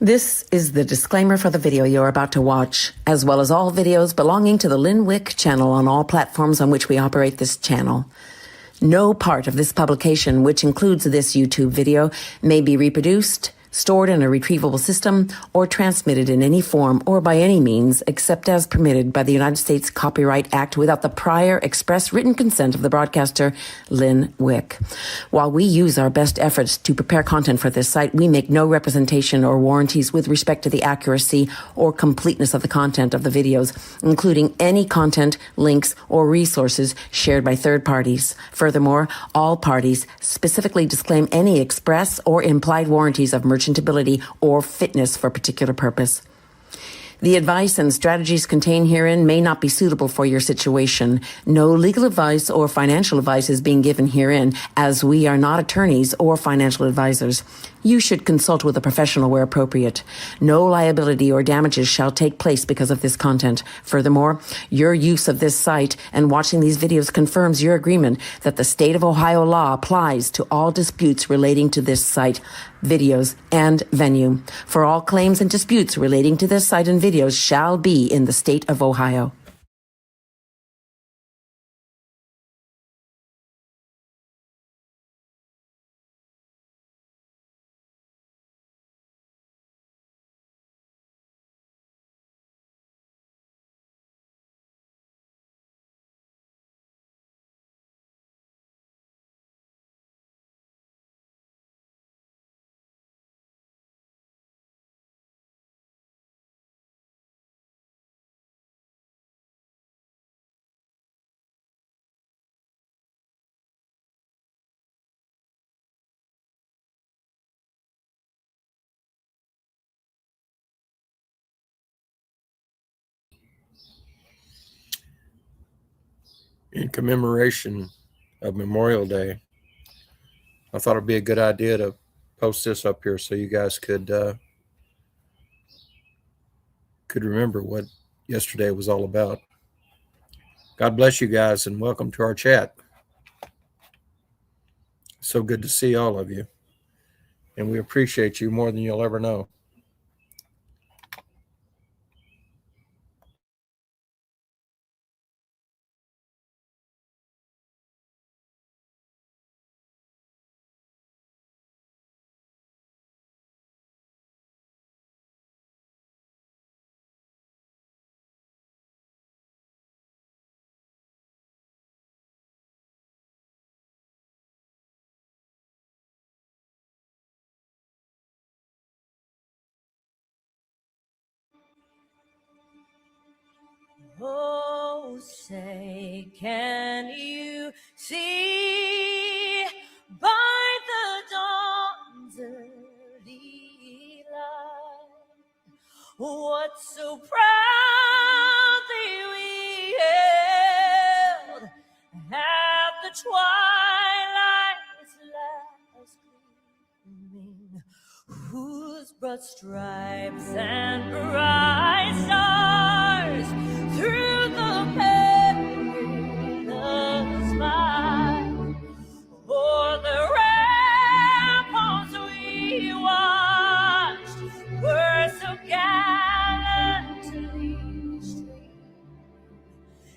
This is the disclaimer for the video you're about to watch, as well as all videos belonging to the Lynn Wick channel on all platforms on which we operate this channel. No part of this publication, which includes this YouTube video, may be reproduced, stored in a retrievable system, or transmitted in any form or by any means except as permitted by the United States Copyright Act without the prior express written consent of the broadcaster, Lynn Wick. While we use our best efforts to prepare content for this site, we make no representation or warranties with respect to the accuracy or completeness of the content of the videos, including any content, links, or resources shared by third parties. Furthermore, all parties specifically disclaim any express or implied warranties of merchantability or fitness for a particular purpose. The advice and strategies contained herein may not be suitable for your situation. No legal advice or financial advice is being given herein, as we are not attorneys or financial advisors. You should consult with a professional where appropriate. No liability or damages shall take place because of this content. Furthermore, your use of this site and watching these videos confirms your agreement that the state of Ohio law applies to all disputes relating to this site, videos, and venue. For all claims and disputes relating to this site and videos shall be in the state of Ohio. In commemoration of Memorial Day, I thought it'd be a good idea to post this up here so you guys could remember what yesterday was all about. God bless you guys and welcome to our chat. So good to see all of you, and we appreciate you more than you'll ever know. Oh, say, can you see by the dawn's early light what so proudly we hailed at the twilight's last gleaming, whose broad stripes and bright stars through the perilous fight o'er the ramparts we watched were so gallantly streamed,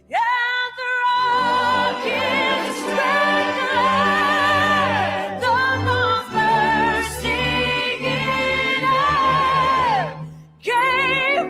and the rockets strengthened the most bursting in air, gave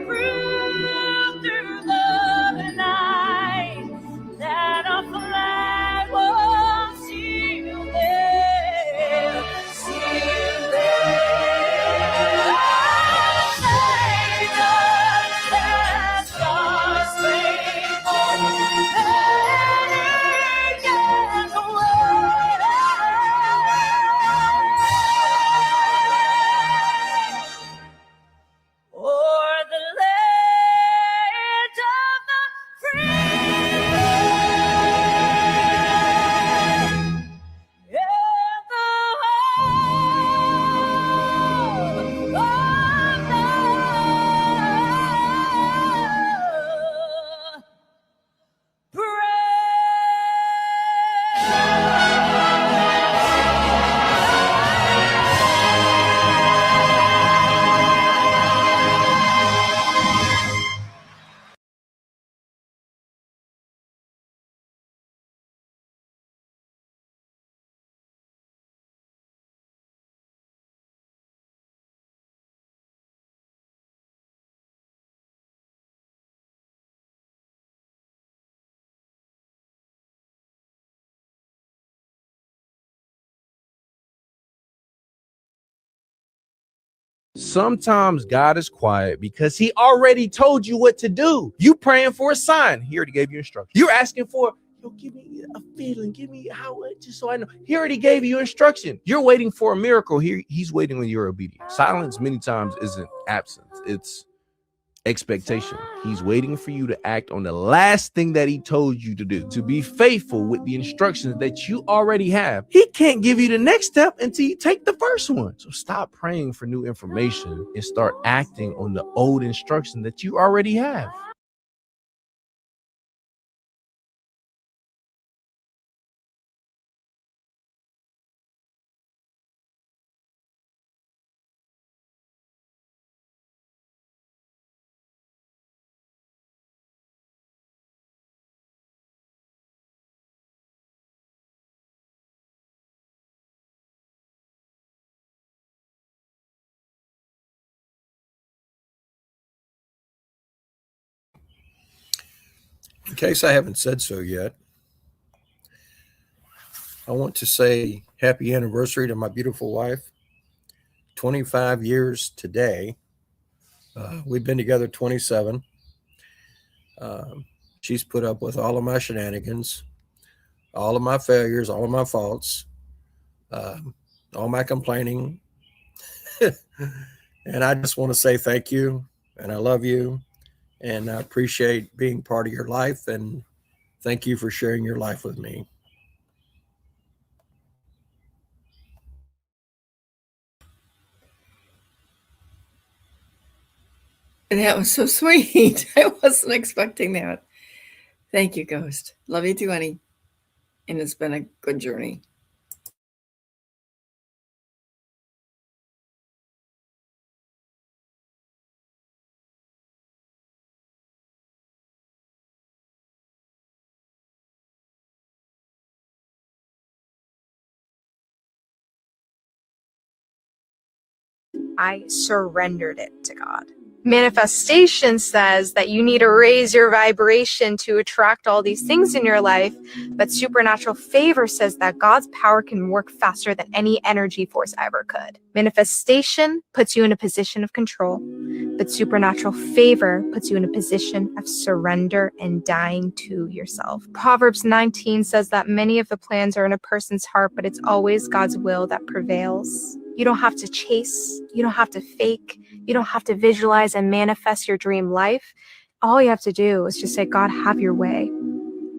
Sometimes God is quiet because he already told you what to do. You praying for a sign. He already gave you instructions. You're asking for, give me a feeling. Give me just so I know. He already gave you instruction. You're waiting for a miracle. He's waiting on your obedience. Silence many times isn't absence. It's expectation. He's waiting for you to act on the last thing that he told you to do, to be faithful with the instructions that you already have. He can't give you the next step until you take the first one. So stop praying for new information and start acting on the old instruction that you already have. In case I haven't said so yet, I want to say happy anniversary to my beautiful wife. 25 years today. We've been together 27. She's put up with all of my shenanigans, all of my failures, all of my faults, all my complaining. And I just want to say thank you, and I love you, and I appreciate being part of your life, and thank you for sharing your life with me. That was so sweet. I wasn't expecting that. Thank you, Ghost. Love you too, honey. And it's been a good journey. I surrendered it to God. Manifestation says that you need to raise your vibration to attract all these things in your life, but supernatural favor says that God's power can work faster than any energy force ever could. Manifestation puts you in a position of control, but supernatural favor puts you in a position of surrender and dying to yourself. Proverbs 19 says that many of the plans are in a person's heart, but it's always God's will that prevails. You don't have to chase, you don't have to fake, you don't have to visualize and manifest your dream life. All you have to do is just say, God, have your way.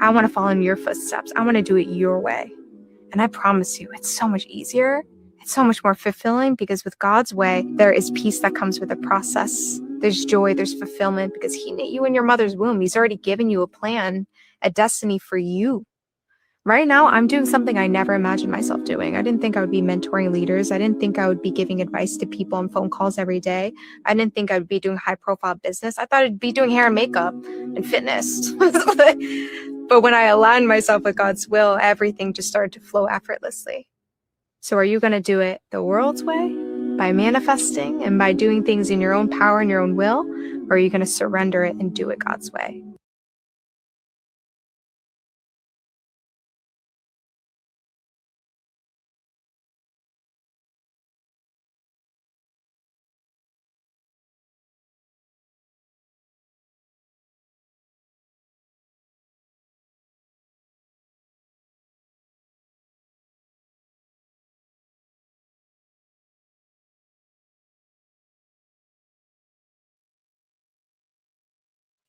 I want to follow in your footsteps. I want to do it your way. And I promise you, it's so much easier. It's so much more fulfilling because with God's way, there is peace that comes with the process. There's joy, there's fulfillment because he knit you in your mother's womb. He's already given you a plan, a destiny for you. Right now, I'm doing something I never imagined myself doing. I didn't think I would be mentoring leaders. I didn't think I would be giving advice to people on phone calls every day. I didn't think I would be doing high-profile business. I thought I'd be doing hair and makeup and fitness. But when I aligned myself with God's will, everything just started to flow effortlessly. So are you going to do it the world's way, by manifesting and by doing things in your own power and your own will? Or are you going to surrender it and do it God's way?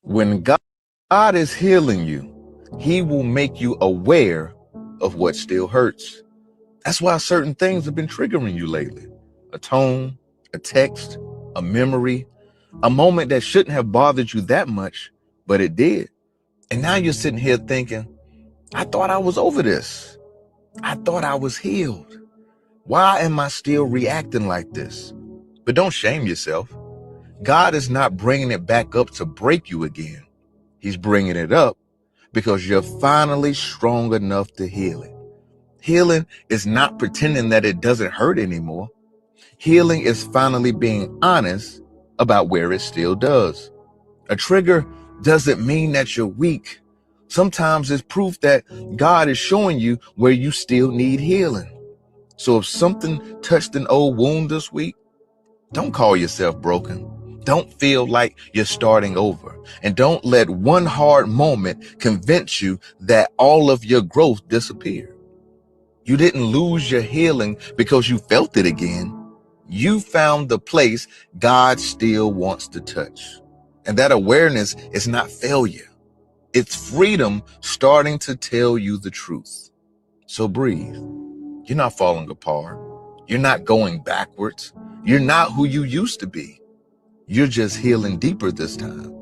When God is healing you, he will make you aware of what still hurts. That's why certain things have been triggering you lately. A tone, a text, a memory, a moment that shouldn't have bothered you that much, but it did. And now you're sitting here thinking, I thought I was over this. I thought I was healed. Why am I still reacting like this? But don't shame yourself. God is not bringing it back up to break you again. He's bringing it up because you're finally strong enough to heal it. Healing is not pretending that it doesn't hurt anymore. Healing is finally being honest about where it still does. A trigger doesn't mean that you're weak. Sometimes it's proof that God is showing you where you still need healing. So if something touched an old wound this week, Don't call yourself broken. Don't feel like you're starting over. And don't let one hard moment convince you that all of your growth disappeared. You didn't lose your healing because you felt it again. You found the place God still wants to touch. And that awareness is not failure. It's freedom starting to tell you the truth. So breathe. You're not falling apart. You're not going backwards. You're not who you used to be. You're just healing deeper this time.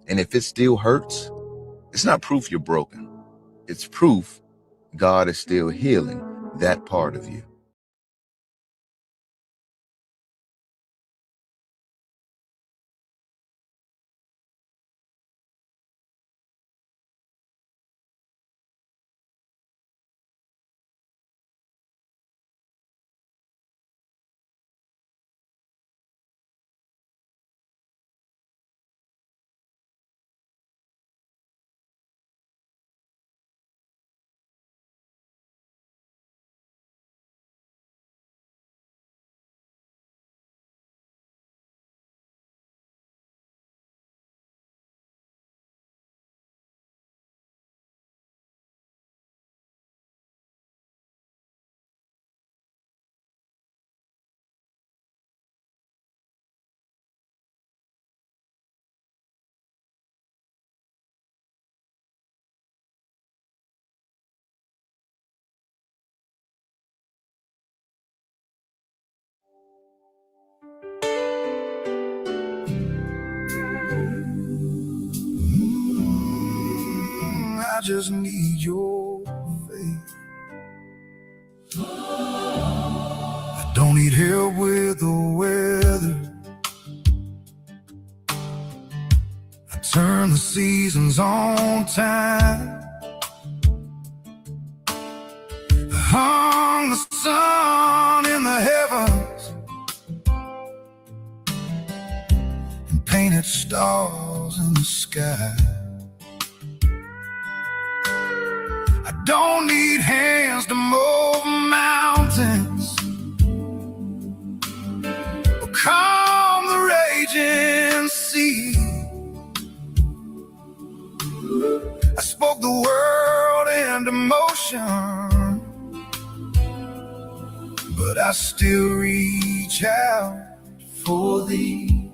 And if it still hurts, it's not proof you're broken. It's proof God is still healing that part of you. I just need your faith. I don't need help with the weather. I turn the seasons on time. I hung the sun in the heavens and painted stars in the sky. I don't need hands to move mountains or calm the raging sea. I spoke the world into motion, but I still reach out for thee.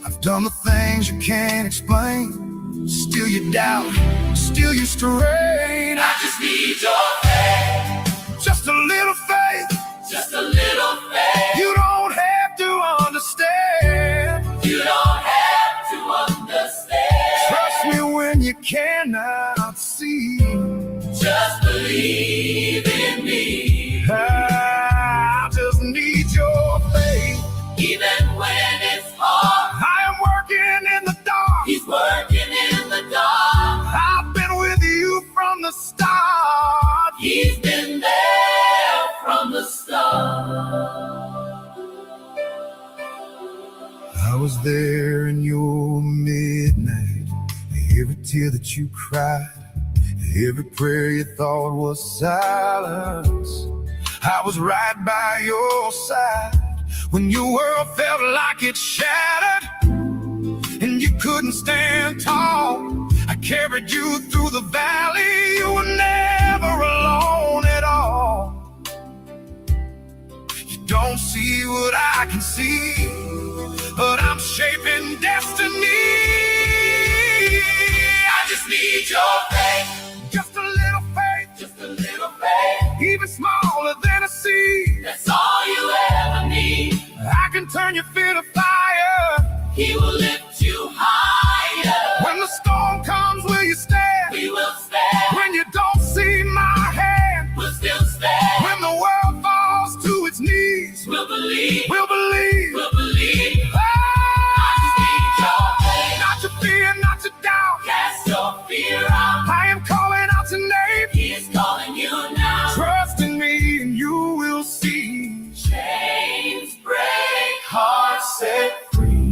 I've done the things you can't explain. Still you doubt, still you strain. I just need your faith. Just a little faith. Just a little faith. You don't have to understand. You don't have to understand. Trust me when you cannot see. Just believe in me. I just need your faith. Even when it's hard, I am working in the dark. He's working in the dark. I've been with you from the start. He's been there from the start. I was there in your midnight. Every tear that you cried, every prayer you thought was silence. I was right by your side when your world felt like it shattered and you couldn't stand tall. I carried you through the valley. You were never alone at all. You don't see what I can see, but I'm shaping destiny. I just need your faith. Just a little faith. Just a little faith. Even smaller than a seed. That's all you ever need. I can turn your fear to fire. He will lift you higher. When the storm comes, will you stand? We will stand. When you don't see my hand, we'll still stand. When the world falls to its knees, we'll believe. We'll believe. We'll believe. I just need your faith. Not your fear, not your doubt. Cast your fear out. I am calling out your name. He is calling you now. Trust in me and you will see. Chains break, hearts set free.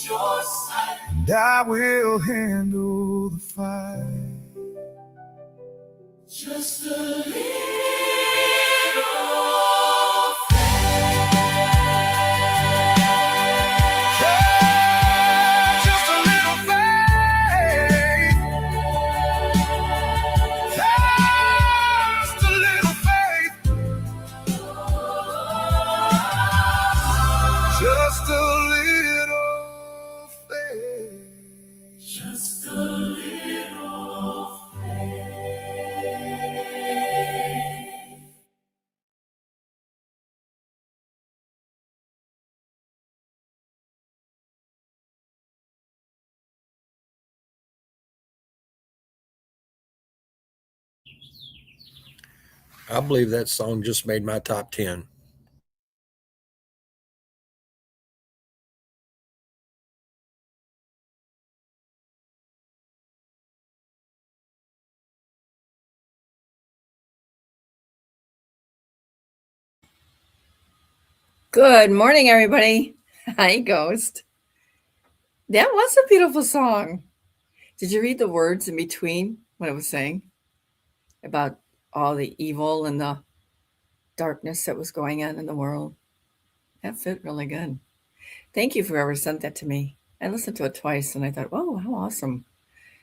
and I will handle the fight. Just a little yeah, just a little faith. Just a little faith. Just a little faith. Just a little faith. I believe that song just made my top 10. Good morning, everybody. Hi, Ghost. That was a beautiful song. Did you read the words in between what it was saying about all the evil and the darkness that was going on in the world? That fit really good. Thank you for whoever sent that to me. I listened to it twice and I thought, whoa, how awesome.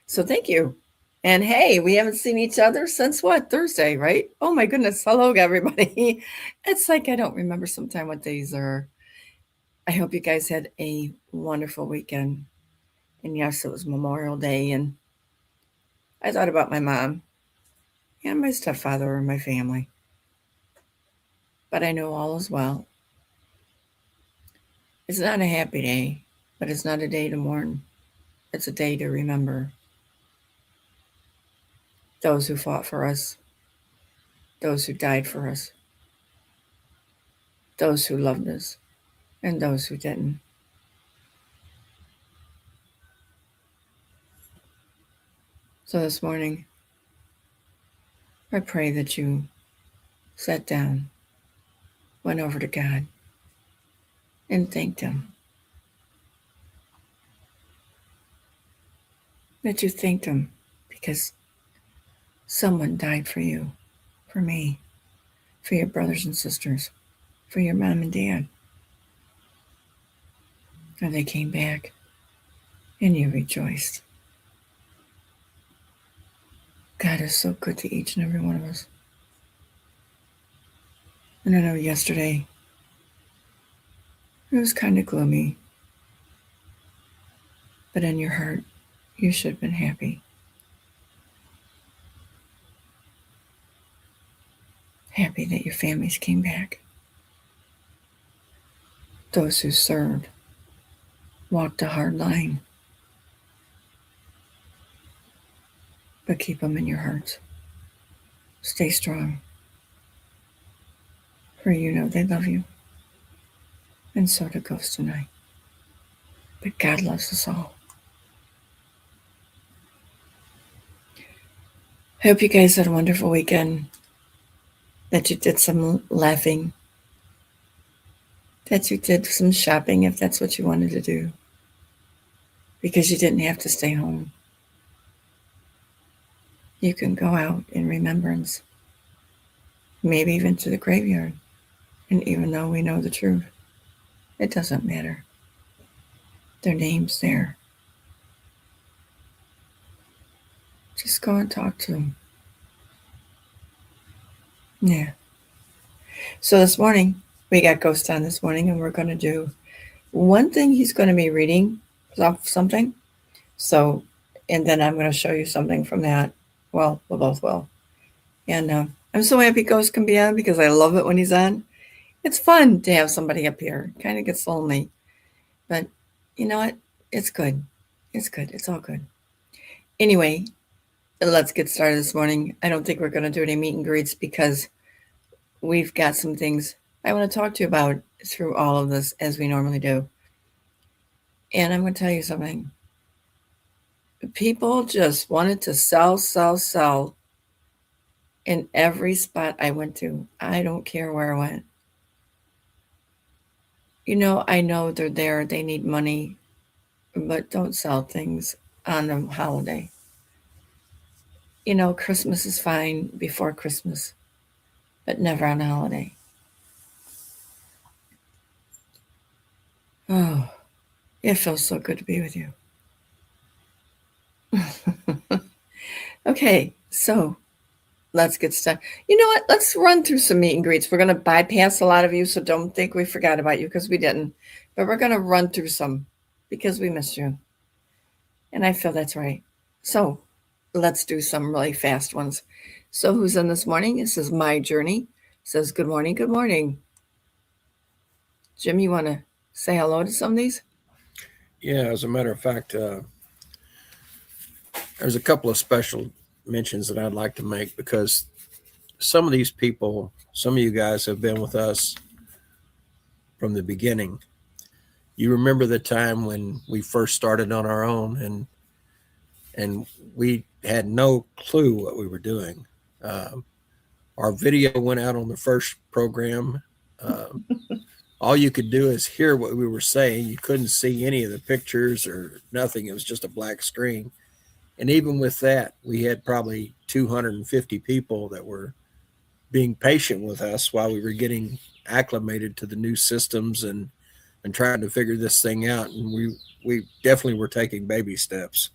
So thank you. And hey, we haven't seen each other since what? Thursday, right? Oh my goodness. Hello, everybody. It's like I don't remember sometime what days are. I hope you guys had a wonderful weekend. And yes, it was Memorial Day. And I thought about my mom and my stepfather and my family. But I know all is well. It's not a happy day, but it's not a day to mourn. It's a day to remember those who fought for us, those who died for us, those who loved us, and those who didn't. So this morning, I pray that you sat down, went over to God, and thanked Him. That you thanked Him because someone died for you, for me, for your brothers and sisters, for your mom and dad. And they came back, and you rejoiced. God is so good to each and every one of us. And I know yesterday, it was kind of gloomy. But in your heart, you should have been happy. Happy that your families came back. Those who served walked a hard line. But keep them in your hearts. Stay strong. For you know they love you. And so do Ghost tonight. But God loves us all. I hope you guys had a wonderful weekend. That you did some laughing. That you did some shopping if that's what you wanted to do. Because you didn't have to stay home. You can go out in remembrance. Maybe even to the graveyard. And even though we know the truth, it doesn't matter. Their name's there. Just go and talk to them. Yeah. So this morning, we got Ghost on this morning, and we're going to do one thing. He's going to be reading something. So, and then I'm going to show you something from that. Well, we'll both will. And I'm so happy Ghost can be on because I love it when he's on. It's fun to have somebody up here. Kind of gets lonely. But you know what? It's good. It's good. It's all good. Anyway, let's get started this morning. I don't think we're going to do any meet and greets because we've got some things I want to talk to you about through all of this as we normally do. And I'm going to tell you something. People just wanted to sell in every spot I went to. I don't care where I went. You know, I know they're there. They need money. but don't sell things on a holiday. You know, Christmas is fine before Christmas, but never on a holiday. Oh, it feels so good to be with you. Okay, so let's get started. You know what? Let's run through some meet and greets. We're going to bypass a lot of you, so don't think we forgot about you because we didn't. But we're going to run through some because we missed you. And I feel that's right. So let's do some really fast ones. So who's in this morning? This is My Journey. It says, good morning, good morning. Jim, you want to say hello to some of these? Yeah, as a matter of fact, there's a couple of special mentions that I'd like to make because some of these people, some of you guys have been with us from the beginning. You remember the time when we first started on our own and we had no clue what we were doing. Our video went out on the first program. All you could do is hear what we were saying. You couldn't see any of the pictures or nothing. It was just a black screen. And even with that, we had probably 250 people that were being patient with us while we were getting acclimated to the new systems and trying to figure this thing out. And we definitely were taking baby steps.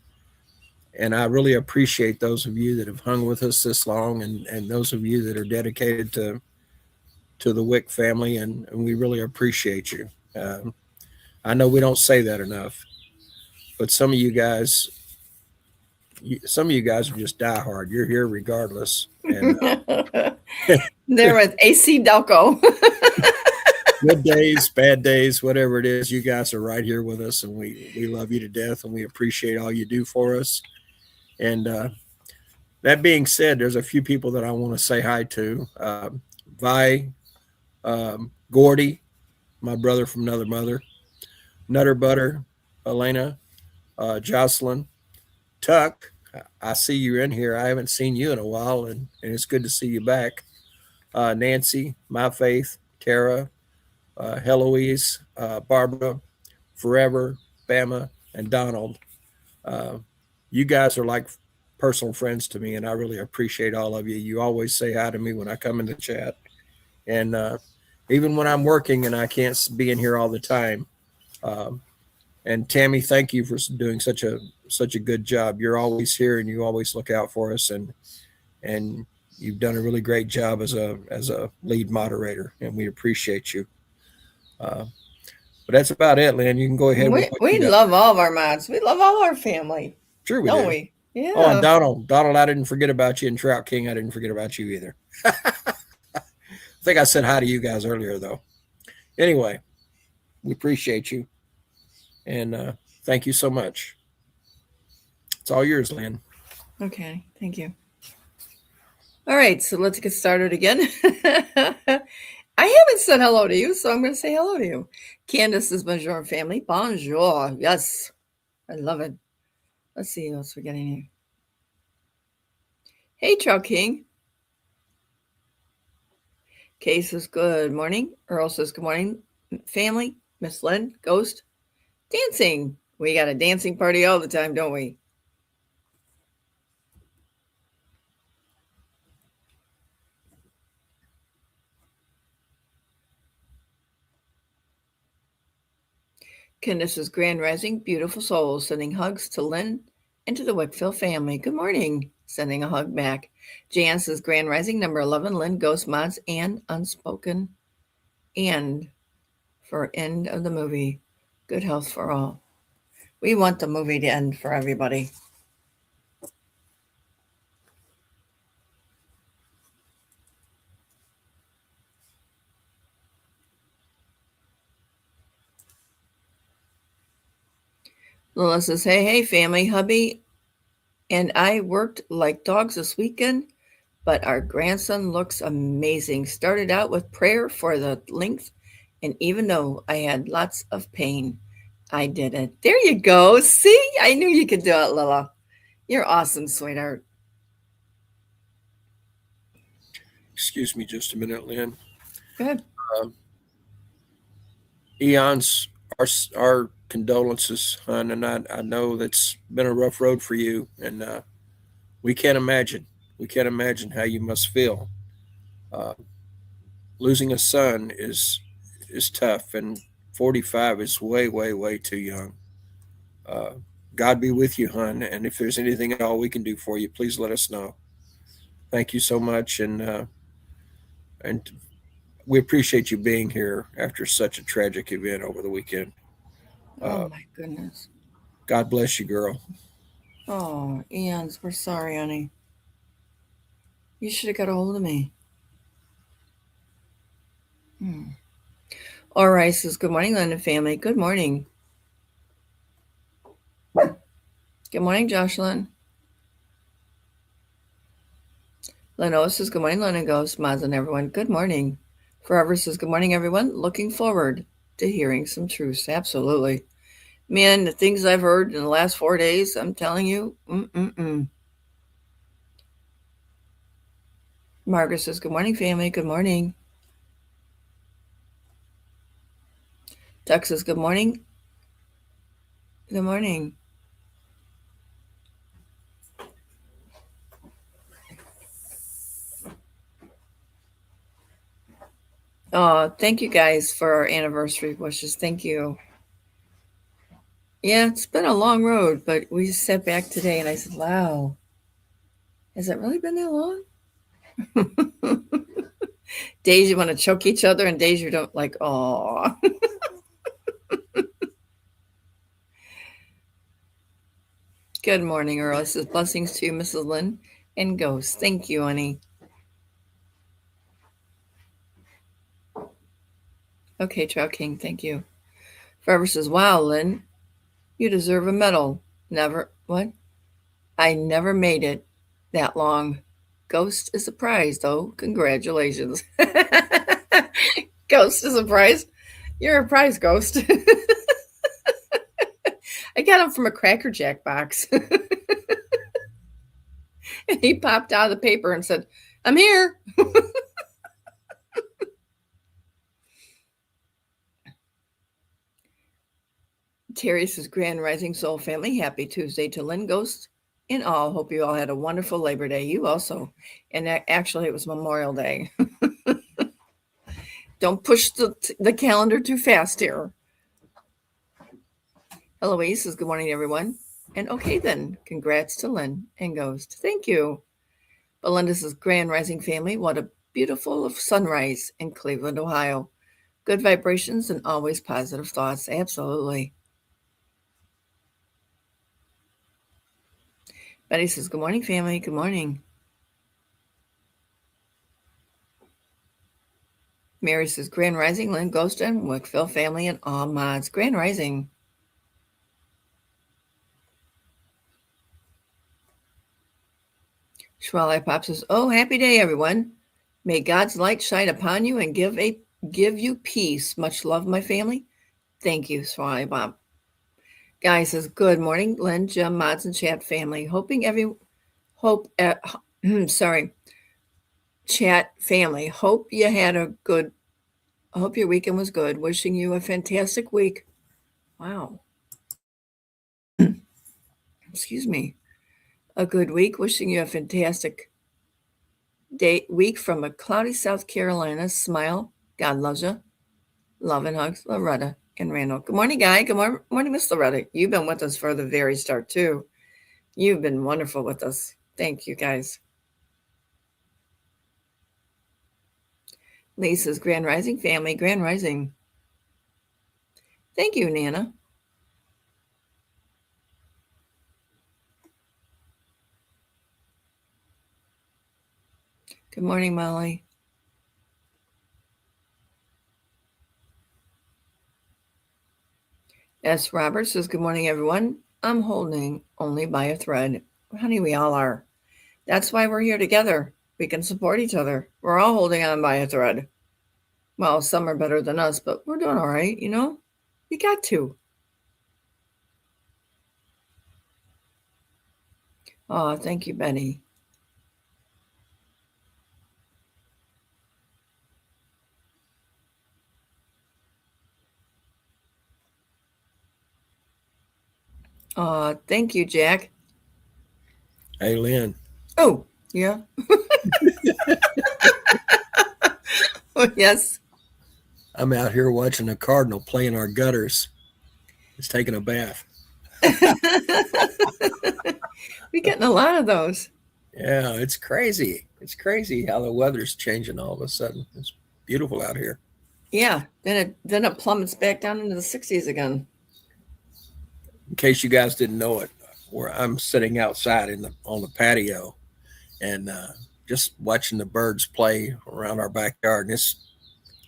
And I really appreciate those of you that have hung with us this long and those of you that are dedicated to the Wick family. And we really appreciate you. I know we don't say that enough, but some of you guys are just diehard. You're here regardless. And They're with AC Delco. good days, bad days, whatever it is, you guys are right here with us, and we love you to death, and we appreciate all you do for us. And that being said, there's a few people that I want to say hi to. Vi, Gordy, my brother from another mother, Nutter Butter, Elena, Jocelyn, Tuck. I see you're in here. I haven't seen you in a while, and it's good to see you back. Nancy, My Faith, Tara, Heloise, Barbara, Forever, Bama, and Donald. You guys are like personal friends to me, and I really appreciate all of you. You always say hi to me when I come in the chat. And even when I'm working and I can't be in here all the time. And Tammy, thank you for doing such a good job. You're always here and you always look out for us, and you've done a really great job as a lead moderator, and we appreciate you. But that's about it, Lynn. You can go ahead. We love all of our mods. We love all our family. Sure we don't do. we? Yeah. Oh, and Donald, I didn't forget about you, and Trout King, I didn't forget about you either. I think I said hi to you guys earlier, though. Anyway, we appreciate you, and thank you so much. It's all yours, Lynn. Okay, thank you. All right, so let's get started again. I haven't said hello to you, so I'm going to say hello to you. Candace is bonjour family. Bonjour. Yes, I love it. Let's see what else we're getting here. Hey, Trout King. Kay says good morning. Earl says good morning, family. Miss Lynn, Ghost. Dancing. We got a dancing party all the time, don't we? Candace's Grand Rising, beautiful souls, sending hugs to Lynn and to the Wickfield family. Good morning. Sending a hug back. Jan says Grand Rising, number 11, Lynn, Ghost Mods, and Unspoken. And for end of the movie, good health for all. We want the movie to end for everybody. Lila says, hey, family, hubby and I worked like dogs this weekend, but our grandson looks amazing. Started out with prayer for the length, and even though I had lots of pain, I did it. There you go. See, I knew you could do it, Lila. You're awesome, sweetheart. Excuse me just a minute, Lynn. Go ahead. Eons, our condolences, hon, and I know that's been a rough road for you, and we can't imagine. We can't imagine how you must feel. Uh, Losing a son is tough, and 45 is way, way, way too young. Uh, God be with you, hon. And if there's anything at all we can do for you, please let us know. Thank you so much, and we appreciate you being here after such a tragic event over the weekend. Oh my goodness. God bless you, girl. Oh, Ian's, we're sorry, honey. You should have got a hold of me. All right, says good morning, London family. Good morning. Good morning, Jocelyn. Leno says good morning, London Ghost, Mods, and everyone. Good morning. Forever says good morning, everyone. Looking forward to hearing some truths. Absolutely. Man, the things I've heard in the last 4 days, I'm telling you. Margaret says good morning, family. Good morning. Duck says good morning. Good morning. Thank you guys for our anniversary wishes. Thank you. Yeah, it's been a long road, but we sat back today and I said, wow, has it really been that long? Days you want to choke each other and days you don't, like, oh. Good morning, Earl. This is blessings to you, Mrs. Lynn and Ghost. Thank you, honey. Okay, Trout King, thank you. Forever says, wow, Lynn, you deserve a medal. Never, what? I never made it that long. Ghost is a prize, though. Congratulations. Ghost is a prize. You're a prize, Ghost. I got him from a Cracker Jack box. And he popped out of the paper and said, I'm here. Terry says, Grand Rising Soul family, happy Tuesday to Lynn, Ghost, and all. Hope you all had a wonderful Labor Day. You also. And actually, it was Memorial Day. Don't push the calendar too fast here. Eloise says, good morning, everyone. And okay, then, congrats to Lynn and Ghost. Thank you. Belinda says, Grand Rising family, what a beautiful sunrise in Cleveland, Ohio. Good vibrations and always positive thoughts. Absolutely. Betty says, good morning, family. Good morning. Mary says, Grand Rising, Lynn, Ghost, and Wickville family and all mods. Grand Rising. Schwally Pop says, oh, happy day, everyone. May God's light shine upon you and give you peace. Much love, my family. Thank you, Swally Bob. Guy says, good morning, Lynn, Jim, mods, and chat family. Chat family. Hope your weekend was good. Wishing you a fantastic week. Wow. Excuse me. A good week. Wishing you a fantastic week from a cloudy South Carolina. Smile. God loves you. Love and hugs, Loretta and Randall. Good morning, Guy. Good morning, Miss Loretta. You've been with us for the very start, too. You've been wonderful with us. Thank you, guys. Lisa's Grand Rising family. Grand Rising. Thank you, Nana. Good morning, Molly. S. Roberts says, good morning, everyone. I'm holding only by a thread. Honey, we all are. That's why we're here together. We can support each other. We're all holding on by a thread. Well, some are better than us, but we're doing all right, you know? You got to. Oh, thank you, Betty. Thank you, Jack. Hey, Lynn. Oh, yeah. Oh, yes. I'm out here watching a cardinal play in our gutters. It's taking a bath. We're getting a lot of those. Yeah, it's crazy. It's crazy how the weather's changing all of a sudden. It's beautiful out here. Yeah. Then it plummets back down into the 60s again. In case you guys didn't know it, where I'm sitting outside on the patio and just watching the birds play around our backyard, and it's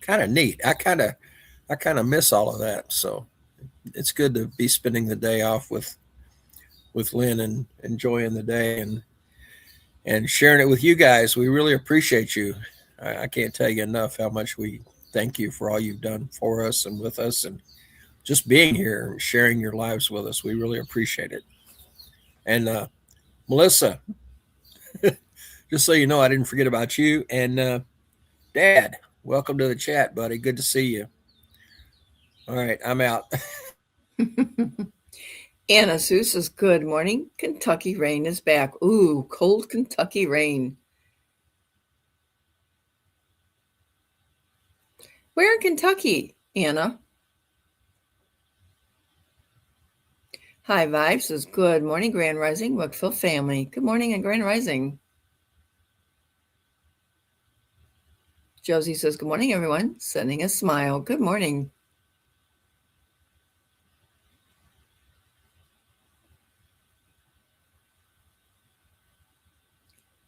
kind of neat. I kind of miss all of that. So it's good to be spending the day off with Lynn and enjoying the day and sharing it with you guys. We really appreciate you. I can't tell you enough how much we thank you for all you've done for us and with us, and just being here and sharing your lives with us. We really appreciate it. And Melissa, just so you know, I didn't forget about you. And Dad, welcome to the chat, buddy. Good to see you. All right, I'm out. Anna Sue says, good morning. Kentucky rain is back. Ooh, cold Kentucky rain. Where in Kentucky, Anna? Hi Vibe says, good morning, Grand Rising, Wickfield family. Good morning and Grand Rising. Josie says, good morning, everyone. Sending a smile. Good morning.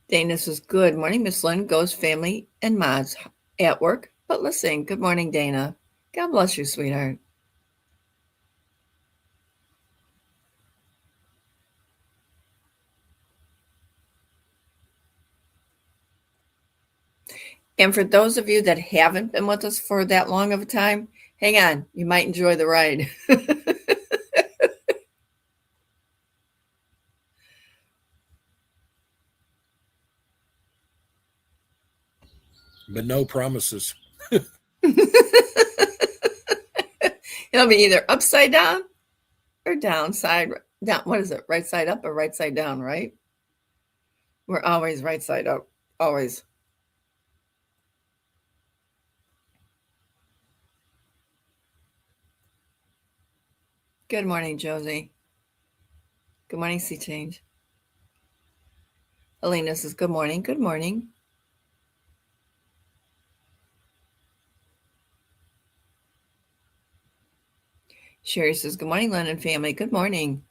Dana says, good morning, Miss Lynn, Ghost family, and mods at work, but listening. Good morning, Dana. God bless you, sweetheart. And for those of you that haven't been with us for that long of a time, hang on. You might enjoy the ride. But no promises. It'll be either upside down or downside down. What is it? Right side up or right side down, right? We're always right side up. Always. Good morning, Josie. Good morning, Sea Change. Alina says, good morning. Good morning. Sherry says, good morning, London family. Good morning.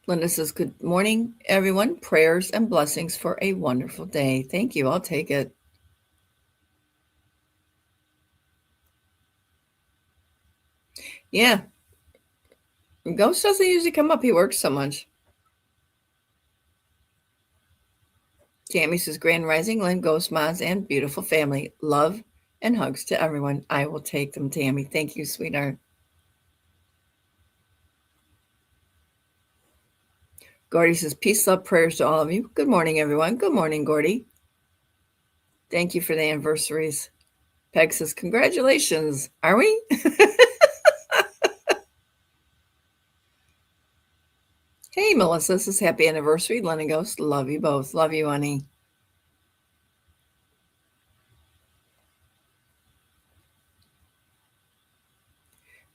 Linda says, good morning, everyone. Prayers and blessings for a wonderful day. Thank you. I'll take it. Yeah. Ghost doesn't usually come up. He works so much. Tammy says, Grand Rising, Lynn, Ghost Mods, and beautiful family. Love and hugs to everyone. I will take them, Tammy. Thank you, sweetheart. Gordy says, peace, love, prayers to all of you. Good morning, everyone. Good morning, Gordy. Thank you for the anniversaries. Peg says, congratulations. Are we? Hey, Melissa says, happy anniversary. Lynn and Ghost, love you both. Love you, honey.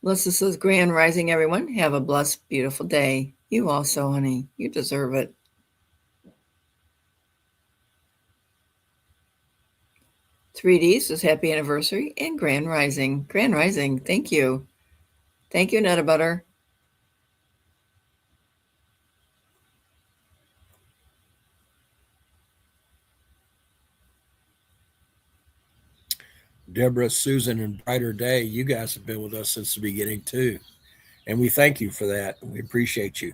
Melissa says, Grand Rising, everyone. Have a blessed, beautiful day. You also, honey. You deserve it. "3D says, happy anniversary and Grand Rising. Grand Rising. Thank you. Thank you, Nutta Butter. Deborah, Susan, and Brighter Day, you guys have been with us since the beginning too. And we thank you for that. We appreciate you.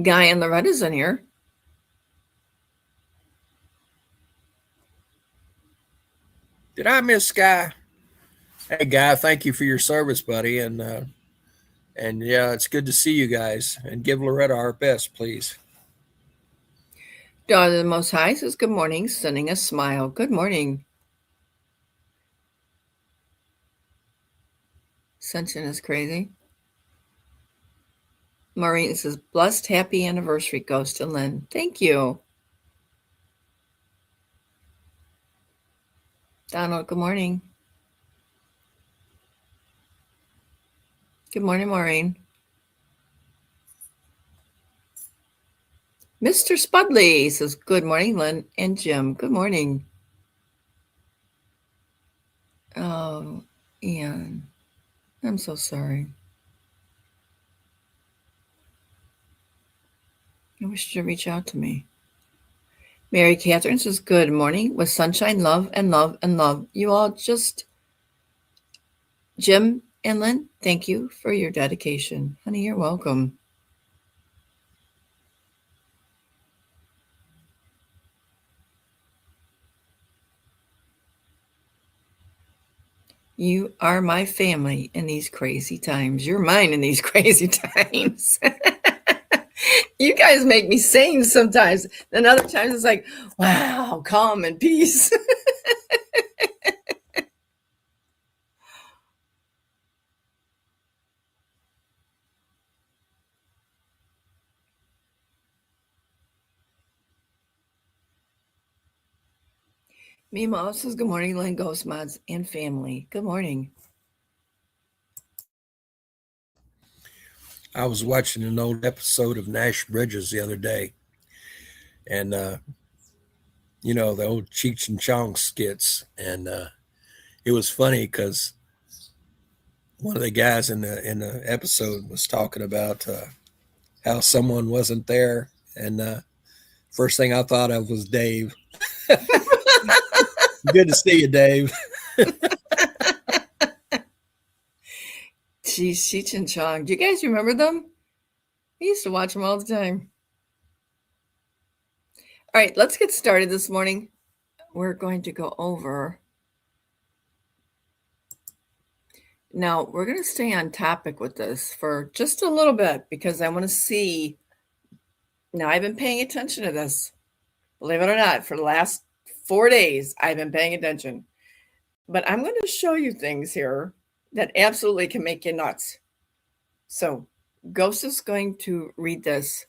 Guy and Loretta's in here. Did I miss Guy? Hey, Guy, thank you for your service, buddy. And yeah, it's good to see you guys. And give Loretta our best, please. Daughter of the Most High says, good morning, sending a smile. Good morning. Ascension is crazy. Maureen says, blessed happy anniversary, Ghost and Lynn. Thank you. Donald, good morning. Good morning, Maureen. Mr. Spudley says, good morning, Lynn and Jim. Good morning. Oh, Ian, I'm so sorry. I wish you'd reach out to me. Mary Catherine says, good morning with sunshine, love, and love, and love. You all just, Jim and Lynn, thank you for your dedication. Honey, you're welcome. You are my family in these crazy times. You're mine in these crazy times. You guys make me sane sometimes. Then other times it's like, wow, calm and peace. Mima says, good morning, Lynn, Ghost Mods, and family. Good morning. I was watching an old episode of Nash Bridges the other day, and you know, the old Cheech and Chong skits, and it was funny because one of the guys in the episode was talking about how someone wasn't there, and first thing I thought of was Dave. Good to see you, Dave. Geez, Cheech and Chong. Do you guys remember them? I used to watch them all the time. All right, let's get started this morning. We're going to go over. Now, we're going to stay on topic with this for just a little bit because I want to see. Now, I've been paying attention to this. Believe it or not, for the last 4 days, I've been paying attention. But I'm going to show you things here that absolutely can make you nuts. So, Ghost is going to read this,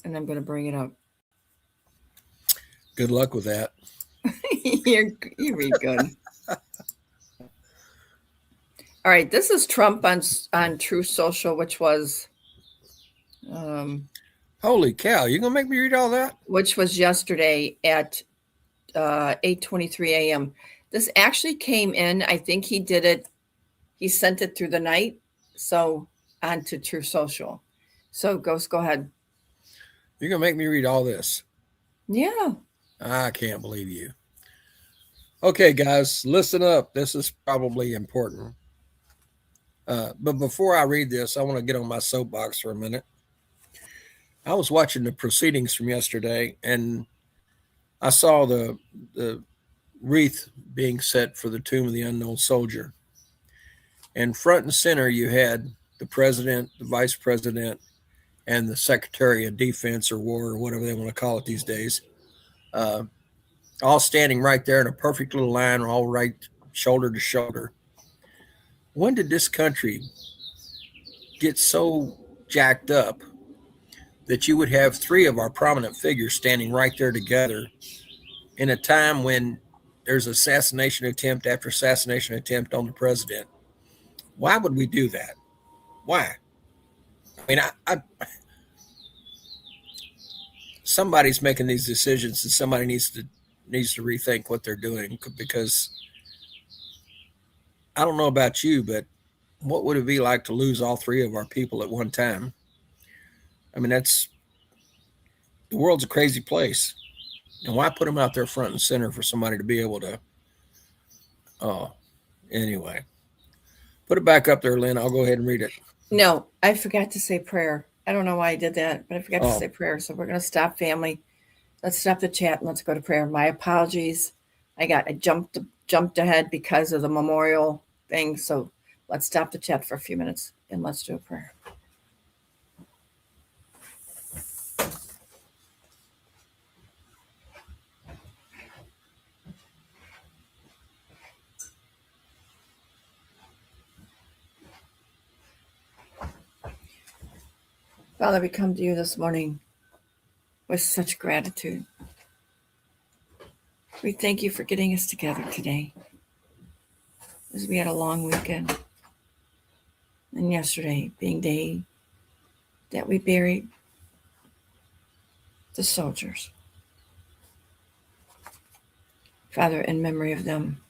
and I'm going to bring it up. Good luck with that. You read good. All right, this is Trump on Truth Social, which was Holy cow, you gonna make me read all that? which was yesterday at 8:23 a.m. This actually came in. I think he did it. He sent it through the night, so onto Truth Social. So, Ghost, go ahead. You're gonna make me read all this? Yeah. I can't believe you. Okay, guys, listen up. This is probably important. But before I read this, I want to get on my soapbox for a minute. I was watching the proceedings from yesterday, and I saw the wreath being set for the tomb of the unknown soldier. And front and center, you had the president, the vice president, and the secretary of defense or war or whatever they want to call it these days, all standing right there in a perfect little line, all right shoulder to shoulder. When did this country get so jacked up that you would have three of our prominent figures standing right there together in a time when there's assassination attempt after assassination attempt on the president? Why would we do that? Why? I mean, I somebody's making these decisions, and somebody needs to rethink what they're doing, because I don't know about you, but what would it be like to lose all three of our people at one time? I mean, the world's a crazy place. And why put them out there front and center for somebody to be able to, anyway. Put it back up there, Lynn. I'll go ahead and read it. No, I forgot to say prayer. I don't know why I did that, but I forgot to say prayer. So we're going to stop, family. Let's stop the chat and let's go to prayer. My apologies. I jumped ahead because of the memorial thing. So let's stop the chat for a few minutes and let's do a prayer. Father, we come to you this morning with such gratitude. We thank you for getting us together today, as we had a long weekend. And yesterday being day that we buried the soldiers. Father, in memory of them,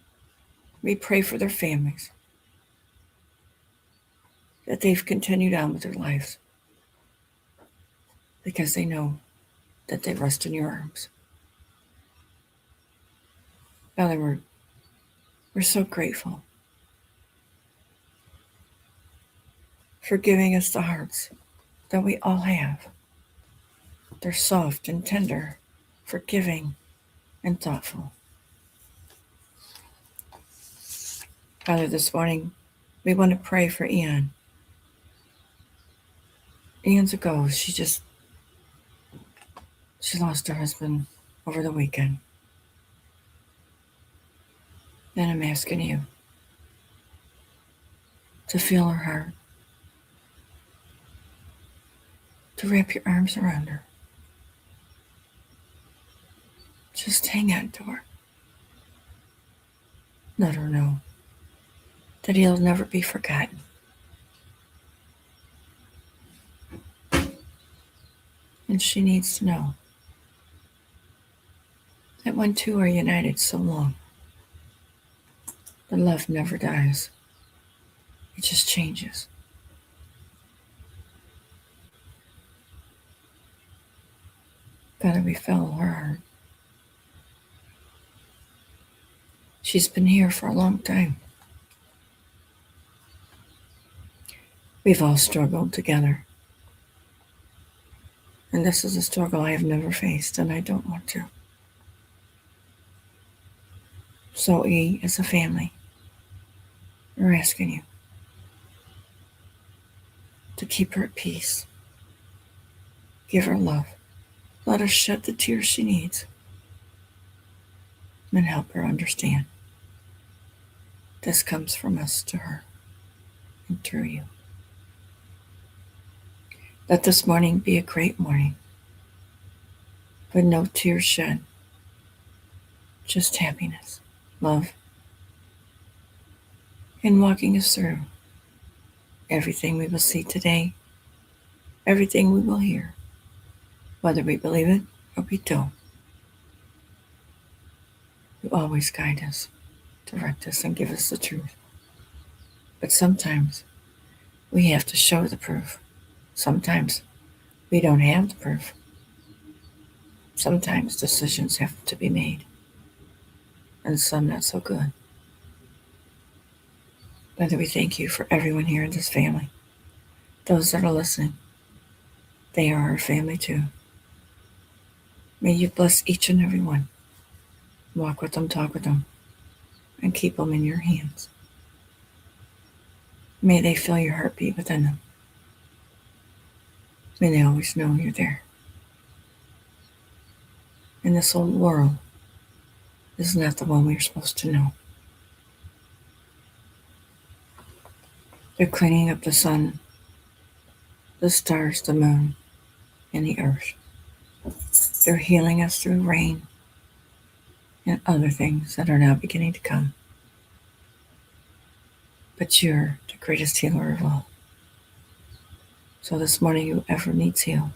we pray for their families, that they've continued on with their lives, because they know that they rest in your arms. Father, we're so grateful for giving us the hearts that we all have. They're soft and tender, forgiving and thoughtful. Father, this morning, we want to pray for Ian. Ian's a ghost. She lost her husband over the weekend. And I'm asking you to feel her heart, to wrap your arms around her. Just hang on to her. Let her know that he'll never be forgotten. And she needs to know that when two are united so long, the love never dies. It just changes. Father, we feel her heart. She's been here for a long time. We've all struggled together. And this is a struggle I have never faced, and I don't want to. So we, as a family, are asking you to keep her at peace. Give her love. Let her shed the tears she needs. And help her understand this comes from us to her and through you. Let this morning be a great morning, with no tears shed, just happiness, love, and walking us through everything we will see today, everything we will hear, whether we believe it or we don't. You always guide us, direct us, and give us the truth. But sometimes we have to show the proof. Sometimes we don't have the proof. Sometimes decisions have to be made, and some not so good. Father, we thank you for everyone here in this family. Those that are listening, they are our family too. May you bless each and every one. Walk with them, talk with them, and keep them in your hands. May they feel your heartbeat within them. May they always know you're there. And this old world is not the one we're supposed to know. They're cleaning up the sun, the stars, the moon, and the earth. They're healing us through rain and other things that are now beginning to come. But you're the greatest healer of all. So this morning, whoever needs healed,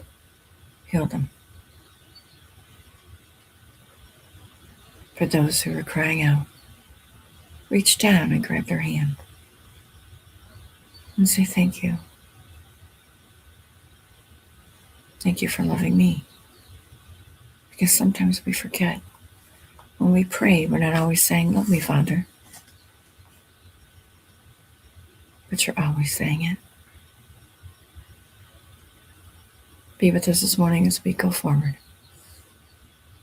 heal them. For those who are crying out, reach down and grab their hand and say thank you. Thank you for loving me. Because sometimes we forget. When we pray, we're not always saying, love me, Father. But you're always saying it. Be with us this morning as we go forward.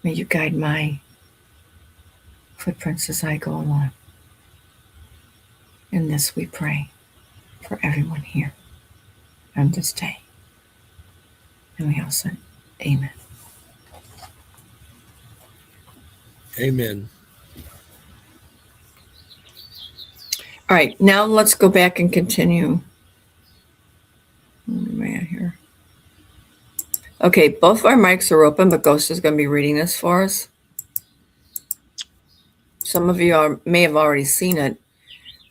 May you guide my footprints as I go along. In this we pray for everyone here on this day. And we all said, amen. Amen. All right, now let's go back and continue. Where am I at here? Okay, both of our mics are open, but Ghost is going to be reading this for us. Some of you may have already seen it.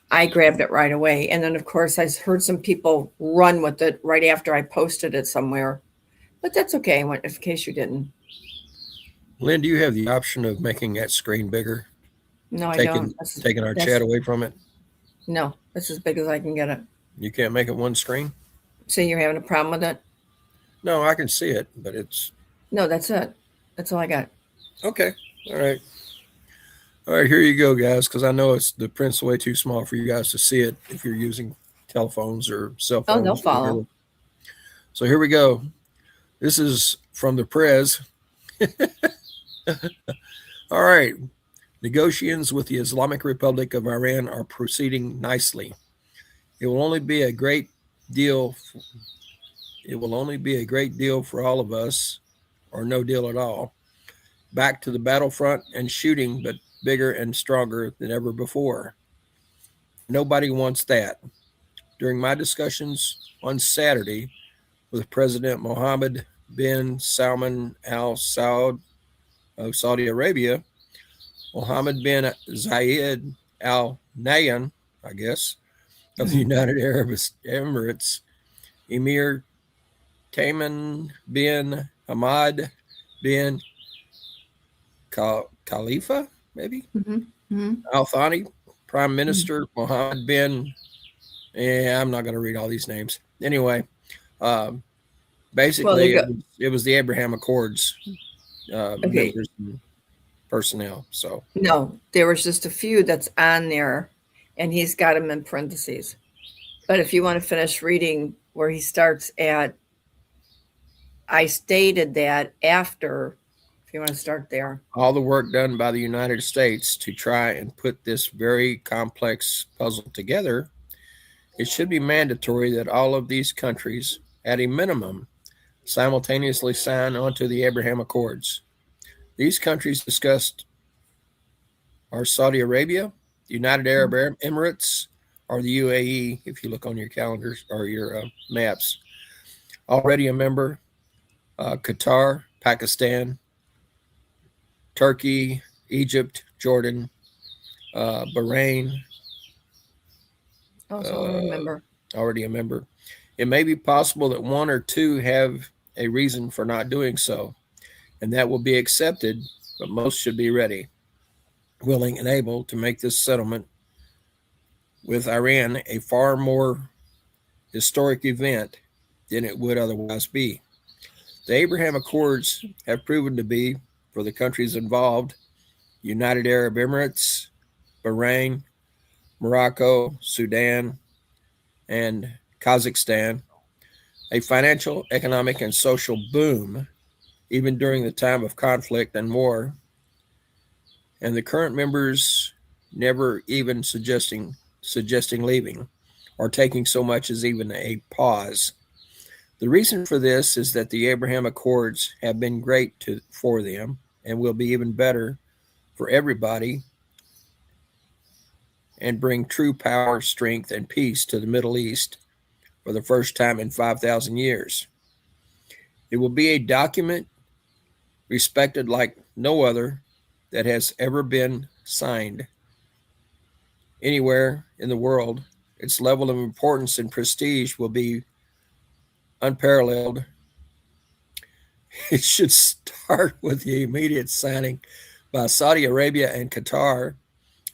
I grabbed it right away. And then, of course, I heard some people run with it right after I posted it somewhere. But that's okay, in case you didn't. Lynn, do you have the option of making that screen bigger? No, I don't. Taking our chat away from it? No, that's as big as I can get it. You can't make it one screen? So you're having a problem with it? No, I can see it, but it's... No, that's it. That's all I got. Okay. All right. All right, here you go, guys, because I know the print's way too small for you guys to see it if you're using telephones or cell phones. Oh, they'll follow. So here we go. This is from the Prez. All right. Negotiations with the Islamic Republic of Iran are proceeding nicely. It will only be a great deal. It will only be a great deal for all of us, or no deal at all. Back to the battlefront and shooting, but bigger and stronger than ever before. Nobody wants that. During my discussions on Saturday with President Mohammed bin Salman Al Saud of Saudi Arabia, Mohammed bin Zayed Al Nahyan, I guess, of the United Arab Emirates, Emir Tamim bin Hamad bin Khalifa, maybe? Al Thani, Prime Minister Mohammed bin, I'm not going to read all these names. Anyway, basically, it was the Abraham Accords members and personnel. So no, there was just a few that's on there, and he's got them in parentheses. But if you want to finish reading where he starts at, I stated that after, if you want to start there. All the work done by the United States to try and put this very complex puzzle together, it should be mandatory that all of these countries, at a minimum, simultaneously sign onto the Abraham Accords. These countries discussed are Saudi Arabia, United Arab Emirates, or the UAE, if you look on your calendars or your maps. Already a member, Qatar, Pakistan, Turkey, Egypt, Jordan, Bahrain. Also already a member. It may be possible that one or two have a reason for not doing so, and that will be accepted, but most should be ready, willing, and able to make this settlement with Iran a far more historic event than it would otherwise be. The Abraham Accords have proven to be, for the countries involved, United Arab Emirates, Bahrain, Morocco, Sudan, and Kazakhstan, a financial, economic, and social boom, even during the time of conflict and war, and the current members never even suggesting leaving or taking so much as even a pause. The reason for this is that the Abraham Accords have been great for them and will be even better for everybody and bring true power, strength, and peace to the Middle East for the first time in 5,000 years. It will be a document respected like no other that has ever been signed anywhere in the world. Its level of importance and prestige will be unparalleled. It should start with the immediate signing by Saudi Arabia and Qatar,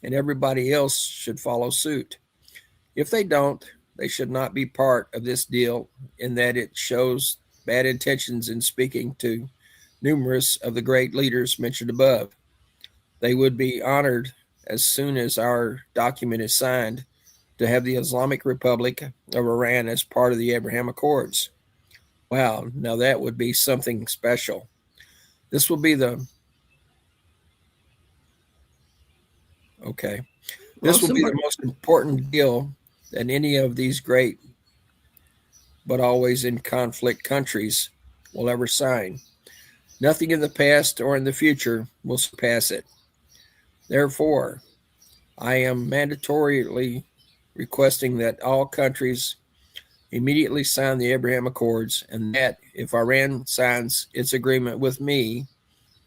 and everybody else should follow suit. If they don't, they should not be part of this deal, in that it shows bad intentions in speaking to numerous of the great leaders mentioned above. They would be honored as soon as our document is signed to have the Islamic Republic of Iran as part of the Abraham Accords. Wow, now that would be something special. This will be the most important deal that any of these great but always in conflict countries will ever sign. Nothing in the past or in the future will surpass it. Therefore, I am mandatorily requesting that all countries immediately sign the Abraham Accords, and that if Iran signs its agreement with me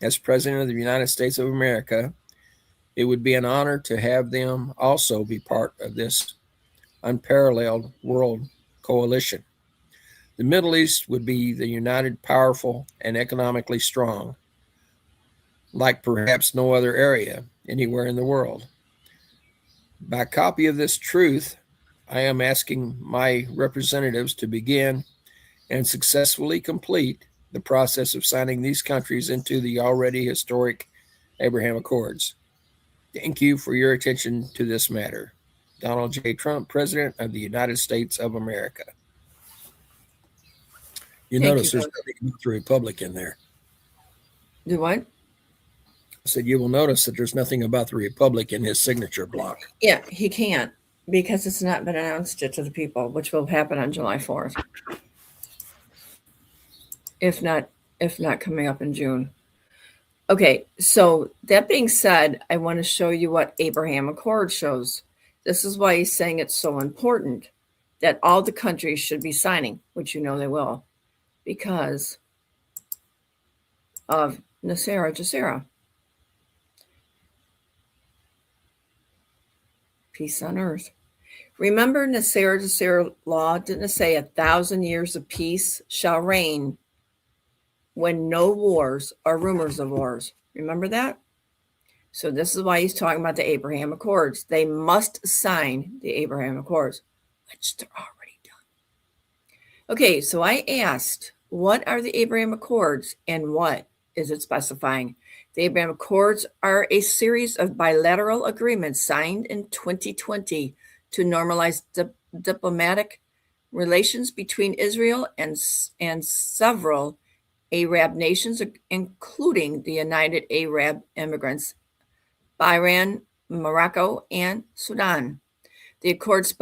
as President of the United States of America, it would be an honor to have them also be part of this unparalleled world coalition. The Middle East would be the united, powerful, and economically strong, like perhaps no other area anywhere in the world. By copy of this truth, I am asking my representatives to begin and successfully complete the process of signing these countries into the already historic Abraham Accords. Thank you for your attention to this matter. Donald J. Trump, President of the United States of America. You Thank notice you, there's nothing about the Republic in there. Do what? I said you will notice that there's nothing about the Republic in his signature block. Yeah, he can't because it's not been announced yet to the people, which will happen on July 4th. If not coming up in June. Okay, so that being said, I want to show you what Abraham Accord shows. This is why he's saying it's so important that all the countries should be signing, which you know they will, because of NESARA, GESARA. Peace on earth. Remember NESARA, GESARA law? Didn't it say 1,000 years of peace shall reign when no wars or rumors of wars? Remember that? So this is why he's talking about the Abraham Accords. They must sign the Abraham Accords, which they're already done. Okay, so I asked, what are the Abraham Accords and what is it specifying? The Abraham Accords are a series of bilateral agreements signed in 2020 to normalize diplomatic relations between Israel and several Arab nations, including the United Arab Emirates, Bahrain, Morocco, and Sudan. The accords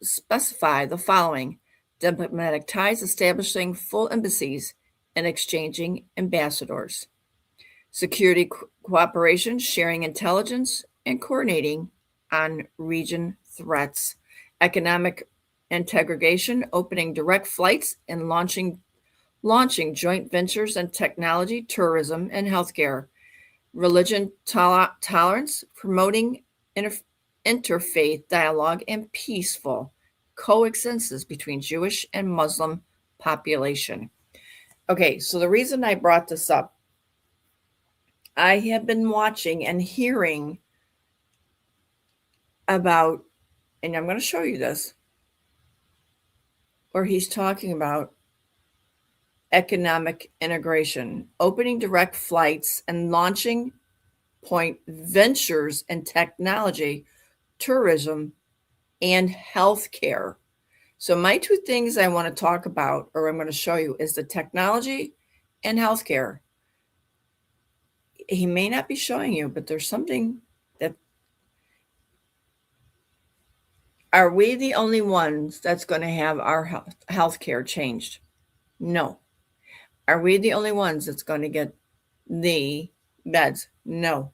specify the following: diplomatic ties establishing full embassies and exchanging ambassadors, security cooperation, sharing intelligence, and coordinating on region threats, economic integration, opening direct flights, and launching joint ventures in technology, tourism, and healthcare, religion tolerance, promoting interfaith dialogue, and peaceful coexistence between Jewish and Muslim population. Okay, so the reason I brought this up, I have been watching and hearing about, and I'm going to show you this, where he's talking about economic integration, opening direct flights, and launching point ventures in technology, tourism, and healthcare. So my two things I want to talk about, or I'm going to show you, is the technology and healthcare. He may not be showing you, but there's something that, are we the only ones that's going to have our healthcare changed? No. Are we the only ones that's going to get the beds? No.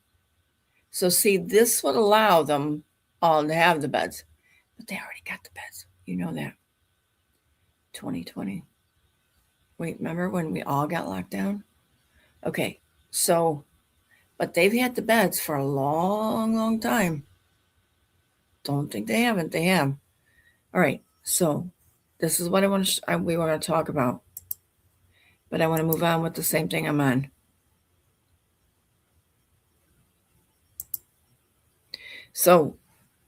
So see, this would allow them all to have the beds, but they already got the beds. You know that. 2020. Wait, remember when we all got locked down? Okay, so, but they've had the beds for a long, long time. Don't think they haven't. They have. All right, so this is what we want to talk about. But I want to move on with the same thing I'm on. So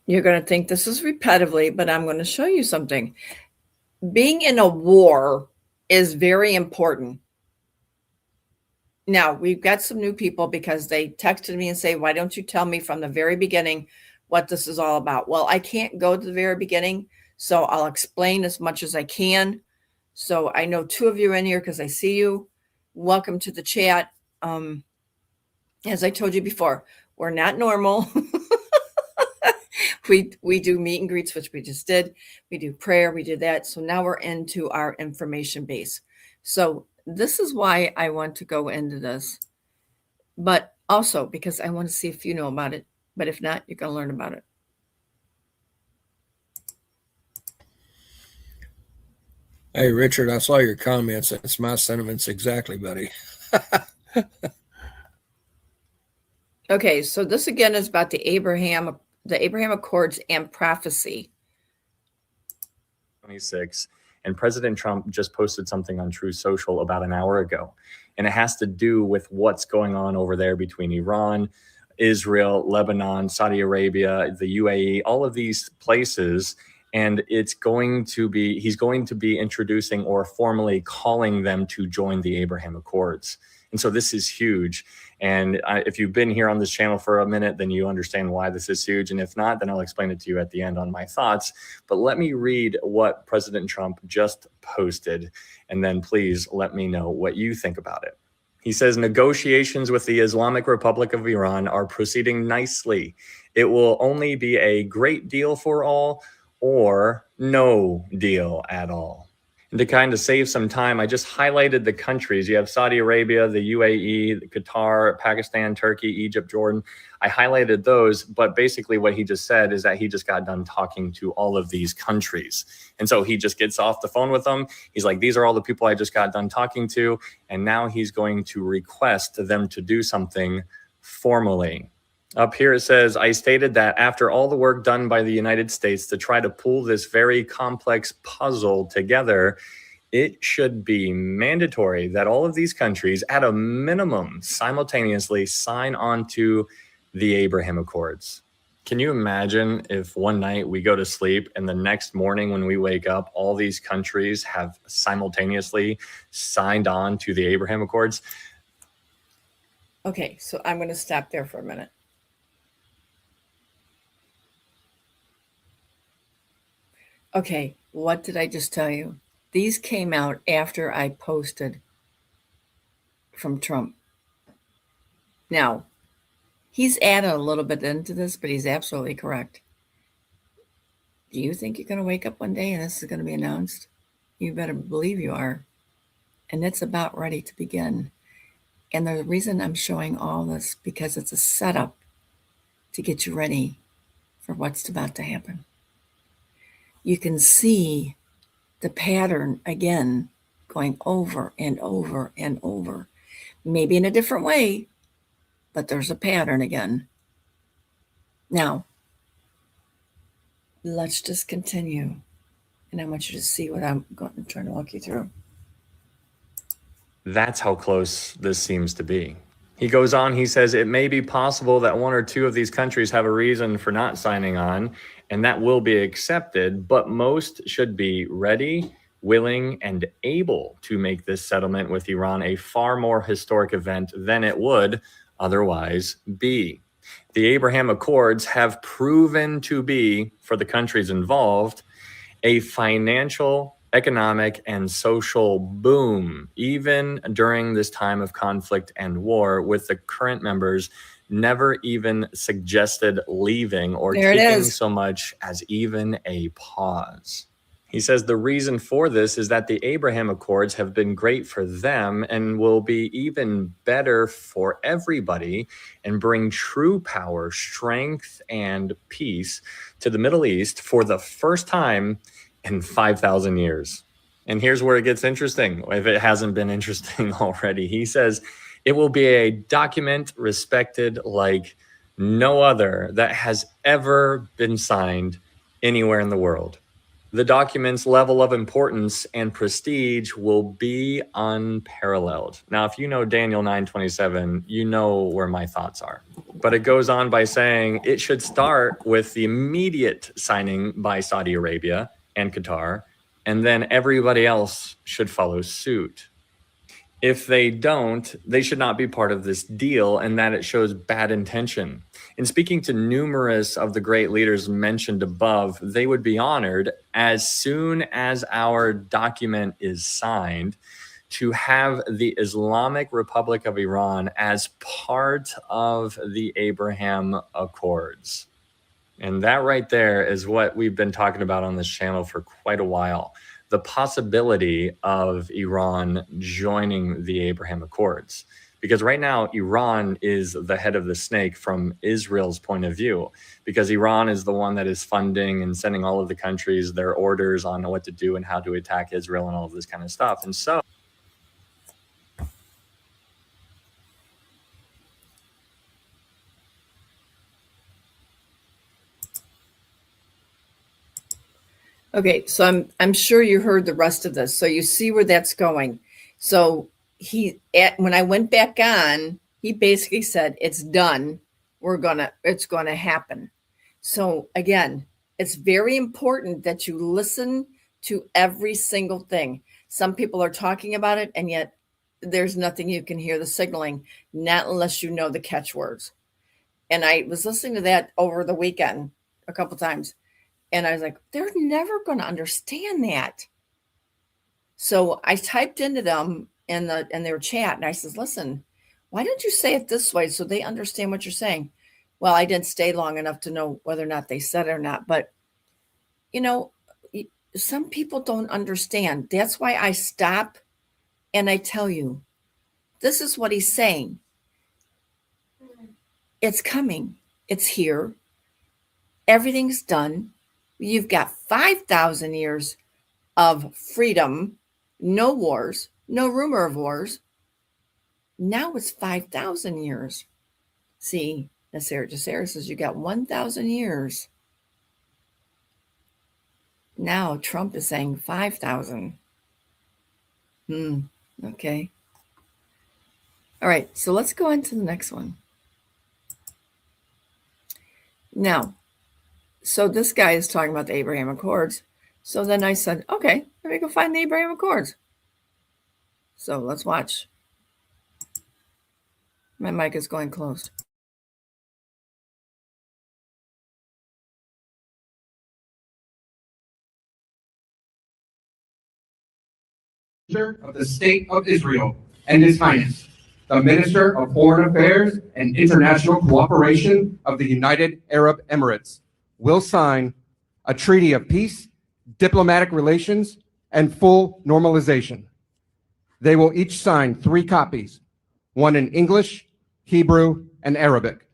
you're going to think this is repetitively, but I'm going to show you something. Being in a war is very important. Now, we've got some new people because they texted me and say, why don't you tell me from the very beginning what this is all about? Well, I can't go to the very beginning, so I'll explain as much as I can. So I know two of you are in here because I see you. Welcome to the chat. As I told you before, we're not normal. We do meet and greets, which we just did. We do prayer. We did that. So now we're into our information base. So this is why I want to go into this, but also because I want to see if you know about it. But if not, you're going to learn about it. Hey, Richard, I saw your comments. That's my sentiments exactly, buddy. Okay, so this again is about the Abraham Accords and prophecy. 26, and President Trump just posted something on True Social about an hour ago, and it has to do with what's going on over there between Iran, Israel, Lebanon, Saudi Arabia, the UAE, all of these places. And he's going to be introducing or formally calling them to join the Abraham Accords. And so this is huge. And if you've been here on this channel for a minute, then you understand why this is huge. And if not, then I'll explain it to you at the end on my thoughts. But let me read what President Trump just posted, and then please let me know what you think about it. He says, negotiations with the Islamic Republic of Iran are proceeding nicely. It will only be a great deal for all or no deal at all. And to kind of save some time, I just highlighted the countries. You have Saudi Arabia, the UAE, Qatar, Pakistan, Turkey, Egypt, Jordan. I highlighted those, but basically what he just said is that he just got done talking to all of these countries. And so he just gets off the phone with them. He's like, these are all the people I just got done talking to. And now he's going to request them to do something formally. Up here it says, I stated that after all the work done by the United States to try to pull this very complex puzzle together, it should be mandatory that all of these countries, at a minimum, simultaneously sign on to the Abraham Accords. Can you imagine if one night we go to sleep and the next morning when we wake up, all these countries have simultaneously signed on to the Abraham Accords? Okay, so I'm going to stop there for a minute. Okay, what did I just tell you? These came out after I posted from Trump. Now, he's added a little bit into this, but he's absolutely correct. Do you think you're going to wake up one day and this is going to be announced? You better believe you are. And it's about ready to begin. And the reason I'm showing all this, because it's a setup to get you ready for what's about to happen. You can see the pattern again going over and over and over, maybe in a different way, but there's a pattern again. Now, let's just continue. And I want you to see what I'm trying to walk you through. That's how close this seems to be. He goes on, he says, it may be possible that one or two of these countries have a reason for not signing on, and that will be accepted, but most should be ready, willing, and able to make this settlement with Iran a far more historic event than it would otherwise be. The Abraham Accords have proven to be, for the countries involved, a financial, economic, and social boom, even during this time of conflict and war, with the current members never even suggested leaving or taking so much as even a pause. He says the reason for this is that the Abraham Accords have been great for them and will be even better for everybody and bring true power, strength, and peace to the Middle East for the first time in 5,000 years. And here's where it gets interesting, if it hasn't been interesting already. He says, it will be a document respected like no other that has ever been signed anywhere in the world. The document's level of importance and prestige will be unparalleled. Now, if you know Daniel 9:27, you know where my thoughts are. But it goes on by saying it should start with the immediate signing by Saudi Arabia and Qatar, and then everybody else should follow suit. If they don't, they should not be part of this deal, and that it shows bad intention. In speaking to numerous of the great leaders mentioned above, they would be honored as soon as our document is signed to have the Islamic Republic of Iran as part of the Abraham Accords. And that right there is what we've been talking about on this channel for quite a while. The possibility of Iran joining the Abraham Accords. because right now Iran is the head of the snake from Israel's point of view, because Iran is the one that is funding and sending all of the countries their orders on what to do and how to attack Israel and all of this kind of stuff. And so Okay, so I'm sure you heard the rest of this. So you see where that's going. So when I went back on, he basically said it's done. It's gonna happen. So again, it's very important that you listen to every single thing. Some people are talking about it, and yet there's nothing you can hear the signaling, not unless you know the catchwords. And I was listening to that over the weekend a couple times. And I was like, they're never going to understand that. So I typed into them in their chat, and I says, listen, why don't you say it this way so they understand what you're saying? Well, I didn't stay long enough to know whether or not they said it or not. But, some people don't understand. That's why I stop and I tell you, this is what he's saying. It's coming. It's here. Everything's done. You've got 5,000 years of freedom, no wars, no rumor of wars. Now it's 5,000 years. See, GESARA says you got 1,000 years. Now Trump is saying 5,000. Okay. All right, so let's go on to the next one. Now, so this guy is talking about the Abraham Accords. So then I said, okay, let me go find the Abraham Accords. So let's watch. My mic is going closed. Of the State of Israel and His Highness, the Minister of Foreign Affairs and International Cooperation of the United Arab Emirates, will sign a treaty of peace, diplomatic relations, and full normalization. They will each sign 3 copies, one in English, Hebrew, and Arabic.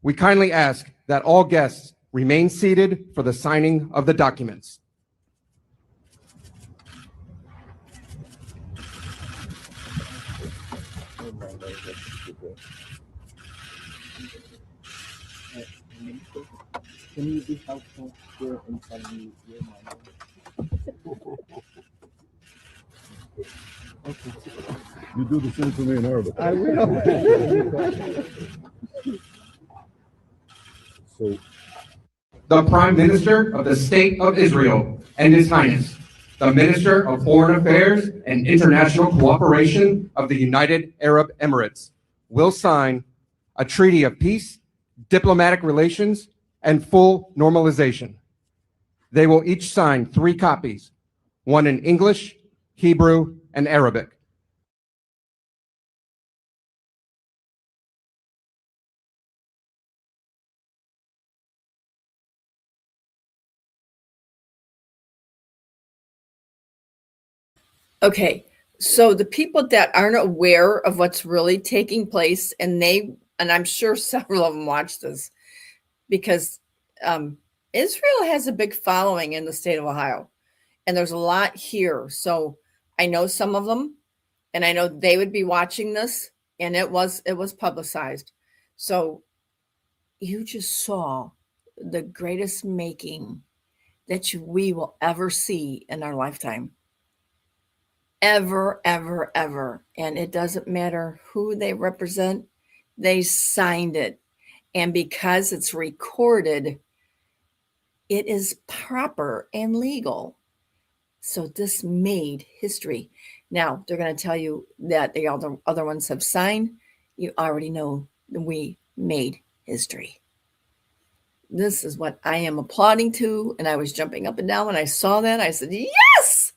We kindly ask that all guests remain seated for the signing of the documents. Can you be helpful here and tell me your number? Okay. You do the same for me in Arabic. I will. So, The Prime Minister of the State of Israel and His Highness, the Minister of Foreign Affairs and International Cooperation of the United Arab Emirates, will sign a treaty of peace, diplomatic relations, and full normalization. They will each sign 3 copies, one in English, Hebrew, and Arabic. Okay, so the people that aren't aware of what's really taking place, and I'm sure several of them watch this, because Israel has a big following in the state of Ohio, and there's a lot here. So I know some of them, and I know they would be watching this, and it was publicized. So you just saw the greatest making that we will ever see in our lifetime. Ever, ever, ever. And it doesn't matter who they represent, they signed it. And because it's recorded, it is proper and legal. So this made history. Now, they're going to tell you that the other ones have signed. You already know we made history. This is what I am applauding to. And I was jumping up and down when I saw that. I said, yes!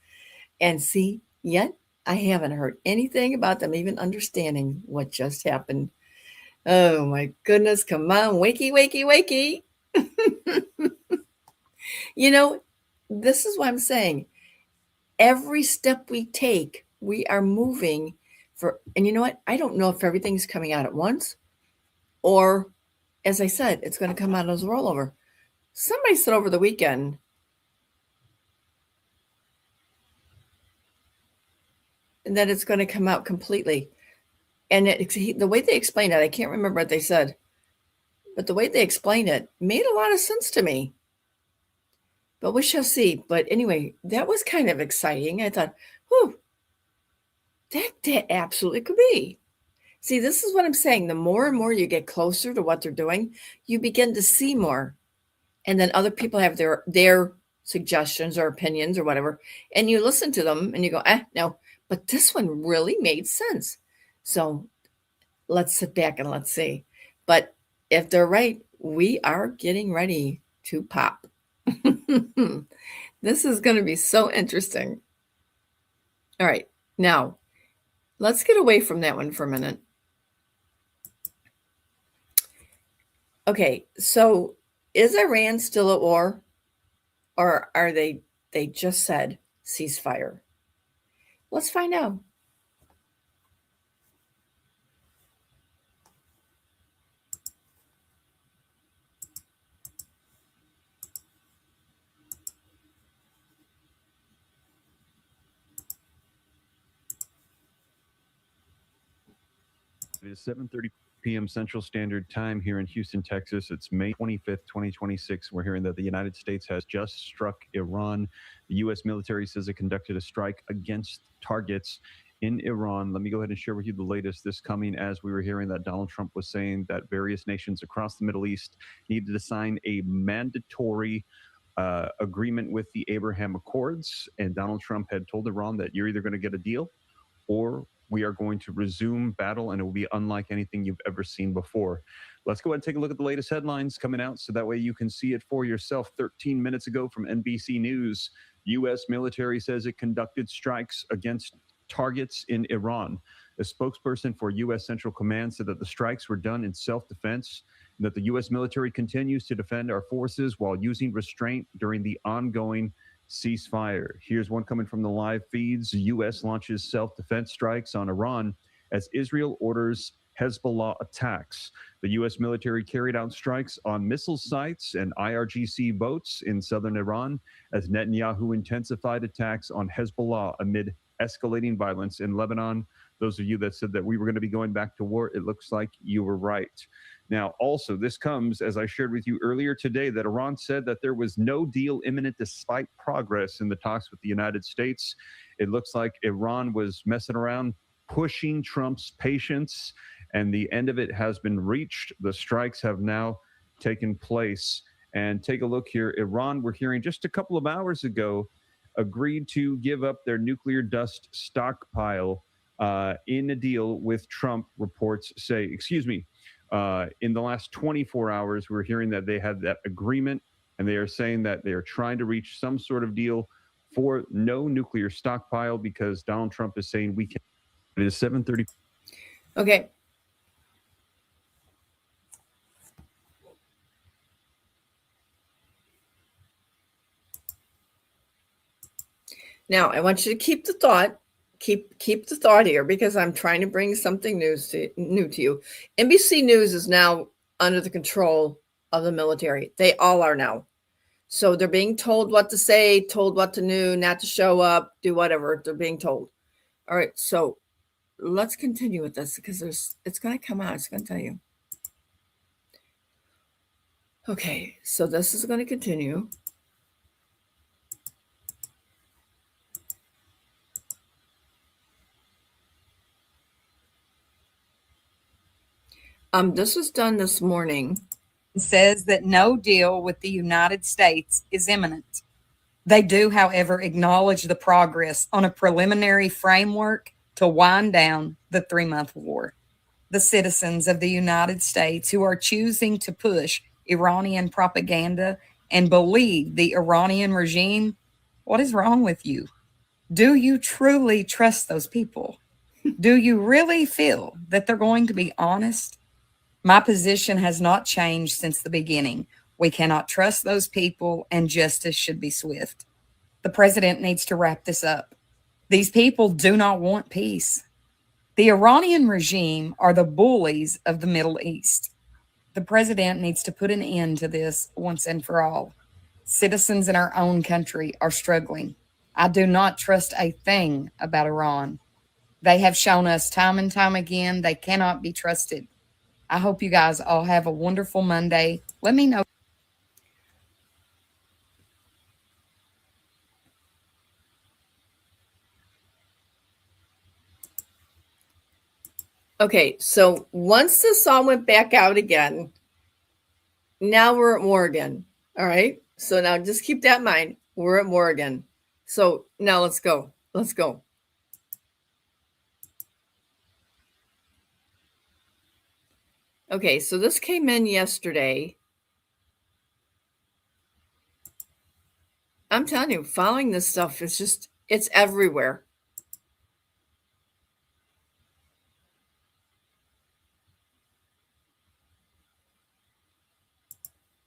And see, yet I haven't heard anything about them even understanding what just happened. Oh my goodness, come on, wakey, wakey, wakey. This is what I'm saying. Every step we take, we are moving And you know what? I don't know if everything's coming out at once, or, as I said, it's going to come out as a rollover. Somebody said over the weekend that it's going to come out completely. And the way they explained it, I can't remember what they said, but the way they explained it made a lot of sense to me. But we shall see. But anyway, that was kind of exciting. I thought, whew, that absolutely could be. See, this is what I'm saying. The more and more you get closer to what they're doing, you begin to see more. And then other people have their suggestions or opinions or whatever. And you listen to them and you go, no. But this one really made sense. So let's sit back and let's see. But if they're right, we are getting ready to pop. This is going to be so interesting. All right. Now, let's get away from that one for a minute. Okay. So is Iran still at war? Or are they just said ceasefire? Let's find out. It is 7:30 p.m. Central Standard Time here in Houston, Texas. It's May 25th, 2026. We're hearing that the United States has just struck Iran. The U.S. military says it conducted a strike against targets in Iran. Let me go ahead and share with you the latest. This coming as we were hearing that Donald Trump was saying that various nations across the Middle East needed to sign a mandatory agreement with the Abraham Accords. And Donald Trump had told Iran that you're either going to get a deal or we are going to resume battle, and it will be unlike anything you've ever seen before. Let's go ahead and take a look at the latest headlines coming out so that way you can see it for yourself. 13 minutes ago from NBC News, U.S. military says it conducted strikes against targets in Iran. A spokesperson for U.S. Central Command said that the strikes were done in self-defense and that the U.S. military continues to defend our forces while using restraint during the ongoing ceasefire. Here's one coming from the live feeds. The U.S. launches self-defense strikes on Iran as Israel orders Hezbollah attacks. The U.S. military carried out strikes on missile sites and IRGC boats in southern Iran as Netanyahu intensified attacks on Hezbollah amid escalating violence in Lebanon. Those of you that said that we were going to be going back to war, it looks like you were right. Now, also, this comes, as I shared with you earlier today, that Iran said that there was no deal imminent despite progress in the talks with the United States. It looks like Iran was messing around, pushing Trump's patience, and the end of it has been reached. The strikes have now taken place. And take a look here. Iran, we're hearing just a couple of hours ago, agreed to give up their nuclear dust stockpile in a deal with Trump, reports say. In the last 24 hours, we're hearing that they had that agreement, and they are saying that they are trying to reach some sort of deal for no nuclear stockpile because Donald Trump is saying we can. It is 7:30. Okay. Now, I want you to keep the thought. Keep the thought here because I'm trying to bring something new to you. NBC News is now under the control of the military. They all are now. So they're being told what to say, told what to do, not to show up, do whatever they're being told. All right, so let's continue with this because it's going to come out. It's going to tell you. Okay, so this is going to continue. This was done this morning. Says that no deal with the United States is imminent. They do, however, acknowledge the progress on a preliminary framework to wind down the 3-month war. The citizens of the United States who are choosing to push Iranian propaganda and believe the Iranian regime, what is wrong with you? Do you truly trust those people? Do you really feel that they're going to be honest? My position has not changed since the beginning. We cannot trust those people, and justice should be swift. The president needs to wrap this up. These people do not want peace. The Iranian regime are the bullies of the Middle East. The president needs to put an end to this once and for all. Citizens in our own country are struggling. I do not trust a thing about Iran. They have shown us time and time again they cannot be trusted. I hope you guys all have a wonderful Monday. Let me know. Okay, so once the song went back out again, now we're at war again. All right. So now just keep that in mind. We're at war again. So now let's go. Let's go. Okay, so this came in yesterday. I'm telling you, following this stuff is just, it's everywhere.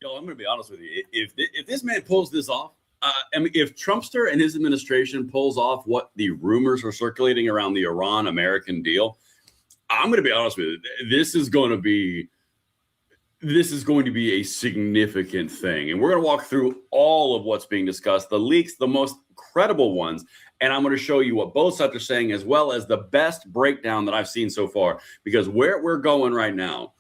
Yo, I'm going to be honest with you. If this man pulls this off, I mean, if Trumpster and his administration pulls off what the rumors are circulating around the Iran-American deal, I'm going to be honest with you. This is going to be a significant thing. And we're going to walk through all of what's being discussed, the leaks, the most credible ones. And I'm going to show you what both sides are saying, as well as the best breakdown that I've seen so far. Because where we're going right now,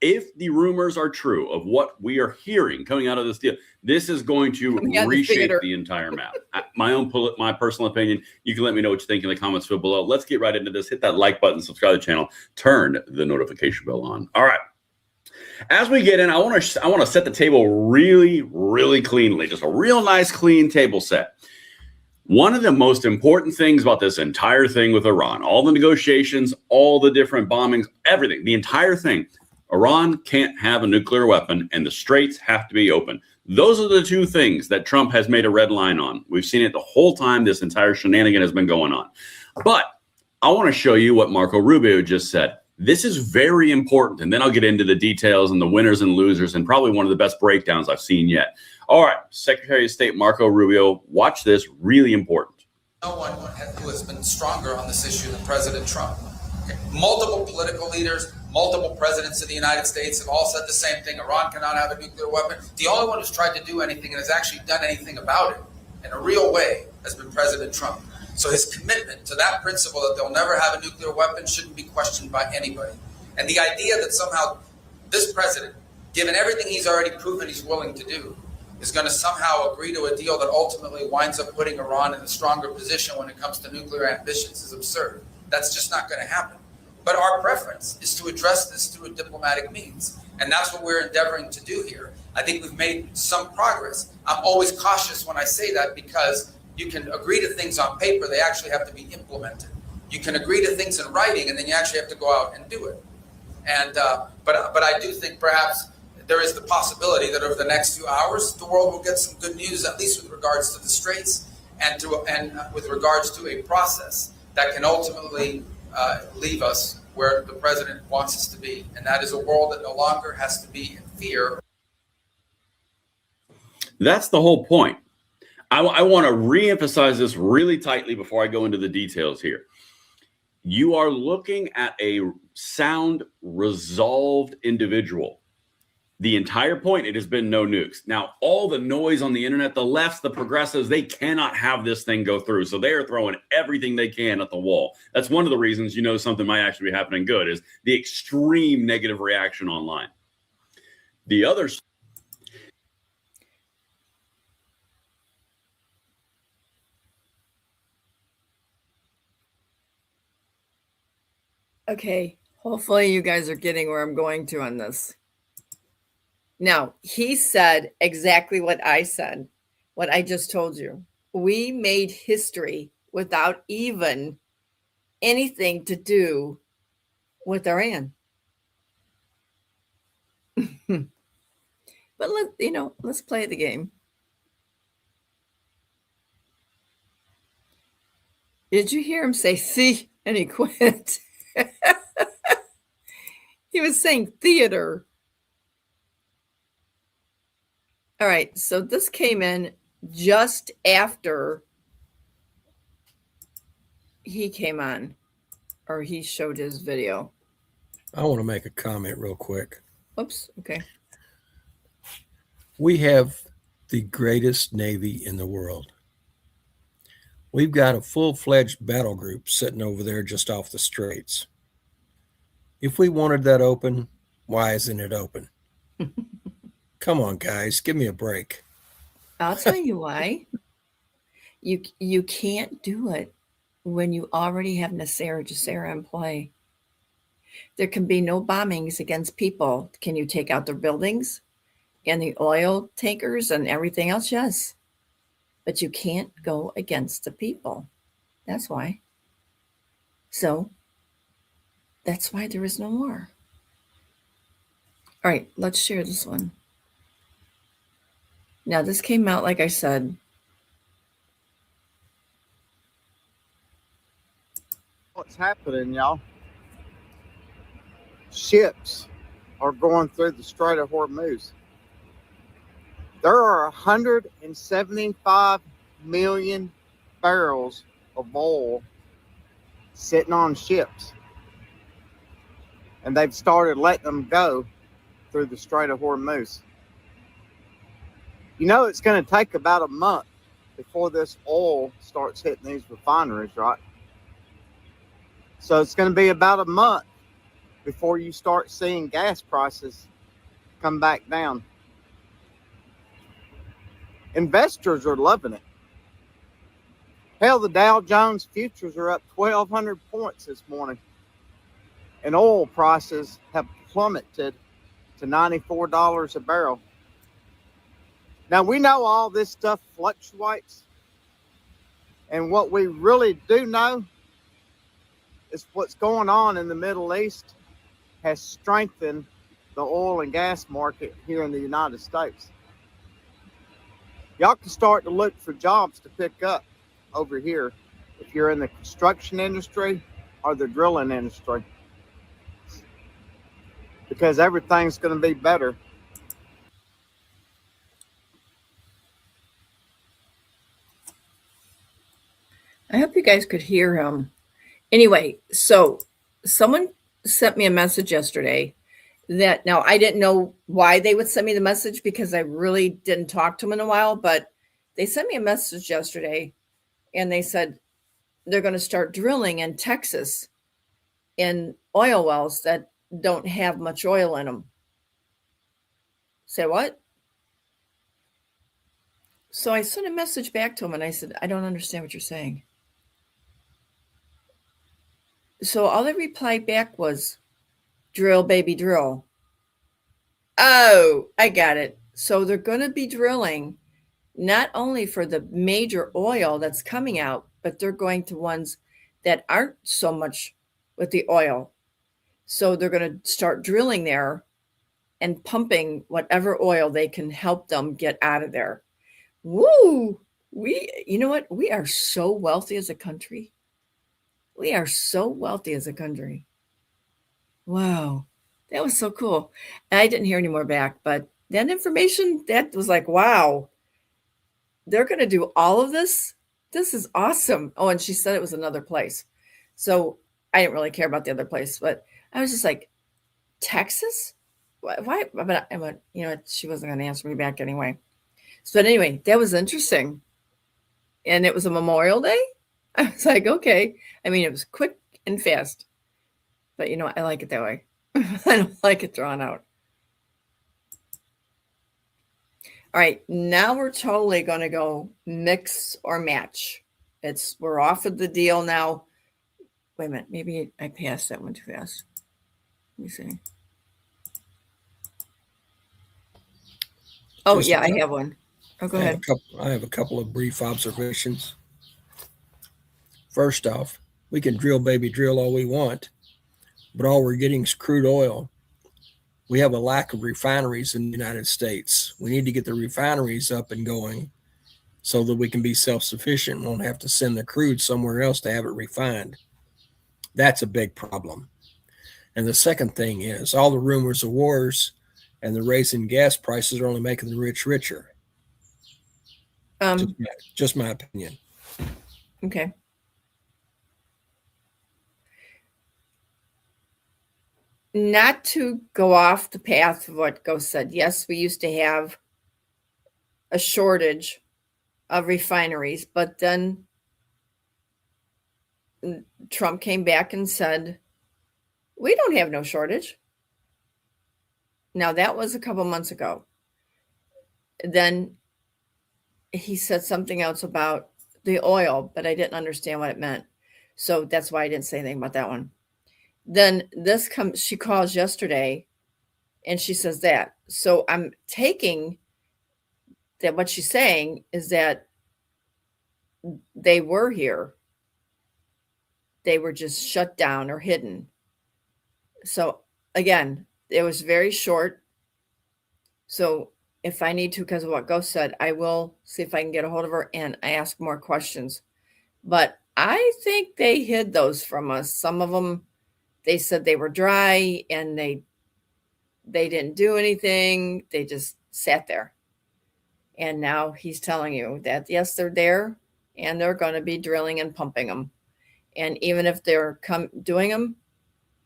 if the rumors are true of what we are hearing coming out of this deal, this is going to reshape the entire map. My personal opinion, you can let me know what you think in the comments below. Let's get right into this. Hit that like button, subscribe to the channel, turn the notification bell on. All right. As we get in, I want to set the table really, really cleanly. Just a real nice, clean table set. One of the most important things about this entire thing with Iran, all the negotiations, all the different bombings, everything, the entire thing, Iran can't have a nuclear weapon and the straits have to be open. Those are the two things that Trump has made a red line on. We've seen it the whole time this entire shenanigan has been going on. But I want to show you what Marco Rubio just said. This is very important, and then I'll get into the details and the winners and losers, and probably one of the best breakdowns I've seen yet. All right, Secretary of State Marco Rubio, watch this, really important. No one who has been stronger on this issue than President Trump. Okay. Multiple political leaders, multiple presidents of the United States have all said the same thing. Iran cannot have a nuclear weapon. The only one who's tried to do anything and has actually done anything about it in a real way has been President Trump. So his commitment to that principle that they'll never have a nuclear weapon shouldn't be questioned by anybody. And the idea that somehow this president, given everything he's already proven he's willing to do, is going to somehow agree to a deal that ultimately winds up putting Iran in a stronger position when it comes to nuclear ambitions is absurd. That's just not going to happen. But our preference is to address this through diplomatic means. And that's what we're endeavoring to do here. I think we've made some progress. I'm always cautious when I say that because you can agree to things on paper, they actually have to be implemented. You can agree to things in writing, and then you actually have to go out and do it. And but I do think perhaps there is the possibility that over the next few hours, the world will get some good news, at least with regards to the straits and with regards to a process that can ultimately leave us where the president wants us to be, and that is a world that no longer has to be in fear. That's the whole point. I want to reemphasize this really tightly before I go into the details here. You are looking at a sound, resolved individual. The entire point, it has been no nukes. Now, all the noise on the internet, the lefts, the progressives, they cannot have this thing go through. So they are throwing everything they can at the wall. That's one of the reasons something might actually be happening good is the extreme negative reaction online. The other. Okay, hopefully you guys are getting where I'm going to on this. Now, he said exactly what I said, what I just told you. We made history without even anything to do with Iran. But let's play the game. Did you hear him say "see" and he quit? He was saying theater. All right, so this came in just after he came on. or he showed his video. I want to make a comment real quick. Oops. Okay. We have the greatest Navy in the world. We've got a full-fledged battle group sitting over there just off the straits. If we wanted that open, why isn't it open? Come on, guys, give me a break. I'll tell you why. You can't do it when you already have NESARA, GESARA in play. There can be no bombings against people. Can you take out their buildings and the oil tankers and everything else? Yes. But you can't go against the people. That's why. So that's why there is no war. All right, let's share this one. Now, this came out, like I said. What's happening, y'all? Ships are going through the Strait of Hormuz. There are 175 million barrels of oil sitting on ships. And they've started letting them go through the Strait of Hormuz. You know, it's going to take about a month before this oil starts hitting these refineries, right? So it's going to be about a month before you start seeing gas prices come back down. Investors are loving it. Hell, the Dow Jones futures are up 1,200 points this morning. And oil prices have plummeted to $94 a barrel. Now, we know all this stuff fluctuates. And what we really do know is what's going on in the Middle East has strengthened the oil and gas market here in the United States. Y'all can start to look for jobs to pick up over here if you're in the construction industry or the drilling industry, because everything's going to be better. I hope you guys could hear him. Anyway, so someone sent me a message yesterday that, now I didn't know why they would send me the message because I really didn't talk to them in a while, but they sent me a message yesterday and they said they're going to start drilling in Texas in oil wells that don't have much oil in them. Say what? So I sent a message back to them and I said, I don't understand what you're saying. So all they replied back was, drill, baby, drill. Oh, I got it. So they're going to be drilling not only for the major oil that's coming out, but they're going to ones that aren't so much with the oil. So they're going to start drilling there and pumping whatever oil they can help them get out of there. Woo! You know what? We are so wealthy as a country. We are so wealthy as a country. Wow. That was so cool. I didn't hear any more back, but that information, that was like, wow. They're going to do all of this? This is awesome. Oh, and she said it was another place. So I didn't really care about the other place, but I was just like, Texas? Why? But I went, you know, she wasn't going to answer me back anyway. So anyway, that was interesting. And it was a Memorial Day. I was like, okay. I mean, it was quick and fast. But, you know, I like it that way. I don't like it drawn out. All right, now we're totally going to go mix or match. We're off of the deal now. Wait a minute, maybe I passed that one too fast. Let me see. Oh, yeah, I have one. Oh, go ahead. I have a couple of brief observations. First off, we can drill, baby, drill all we want, but all we're getting is crude oil. We have a lack of refineries in the United States. We need to get the refineries up and going so that we can be self-sufficient and won't have to send the crude somewhere else to have it refined. That's a big problem. And the second thing is all the rumors of wars and the raising gas prices are only making the rich richer. Just my opinion. Okay. not to go off the path of what Ghost said. Yes, we used to have a shortage of refineries, but then Trump came back and said, we don't have no shortage. Now, that was a couple months ago. Then he said something else about the oil, but I didn't understand what it meant. So that's why I didn't say anything about that one. Then she calls yesterday and she says that. So I'm taking that what she's saying is that they were here. They were just shut down or hidden. So again, it was very short. So if I need to, because of what Ghost said, I will see if I can get a hold of her and ask more questions. But I think they hid those from us. Some of them, they said they were dry and they didn't do anything. They just sat there. And now he's telling you that, yes, they're there and they're going to be drilling and pumping them. And even if they're doing them,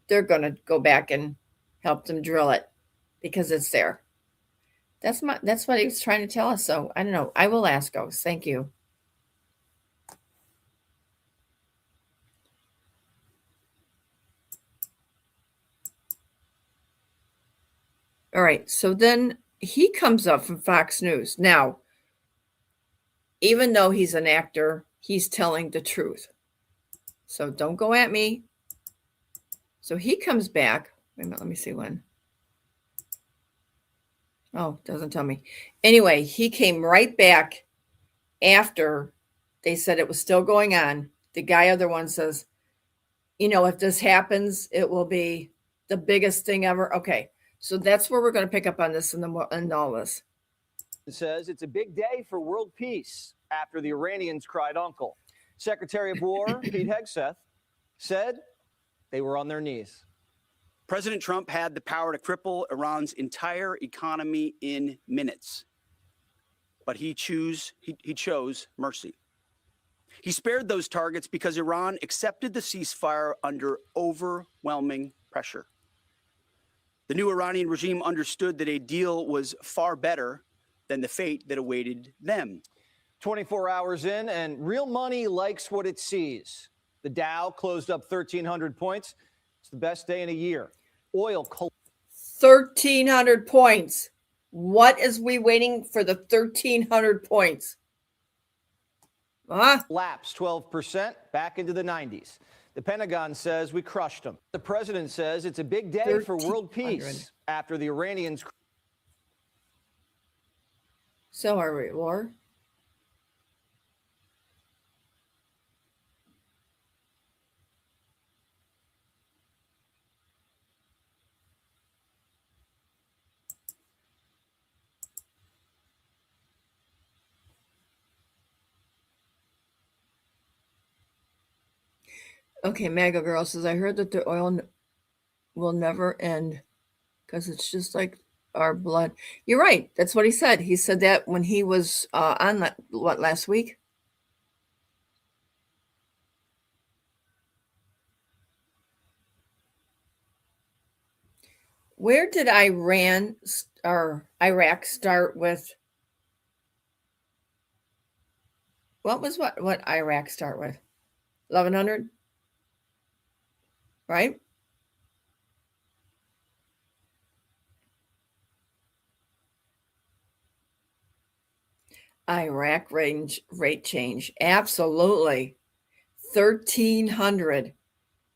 they're going to go back and help them drill it because it's there. That's what he was trying to tell us. So I don't know. I will ask Ghost. Thank you. All right. So then he comes up from Fox News. Now, even though he's an actor, he's telling the truth. So don't go at me. So he comes back. Wait a minute, let me see when. Oh, doesn't tell me. Anyway, he came right back after they said it was still going on. The other one says, if this happens, it will be the biggest thing ever. Okay, so that's where we're going to pick up on this and all this. It says it's a big day for world peace after the Iranians cried uncle. Secretary of War Pete Hegseth said they were on their knees. President Trump had the power to cripple Iran's entire economy in minutes, but he chose mercy. He spared those targets because Iran accepted the ceasefire under overwhelming pressure. The new Iranian regime understood that a deal was far better than the fate that awaited them. 24 hours in, and real money likes what it sees. The Dow closed up 1,300 points. It's the best day in a year. Oil 1,300 points. What is we waiting for the 1,300 points? Lapsed 12%, back into the 90s. The Pentagon says we crushed them. The president says it's a big day for world peace after the Iranians. So are we at war? Okay, MAGA Girl says, I heard that the oil will never end because it's just like our blood. You're right. That's what he said. He said that when he was on last week? Where did Iraq start with? What Iraq start with? 1,100? Right? Iraq rate change. Absolutely. 1,300.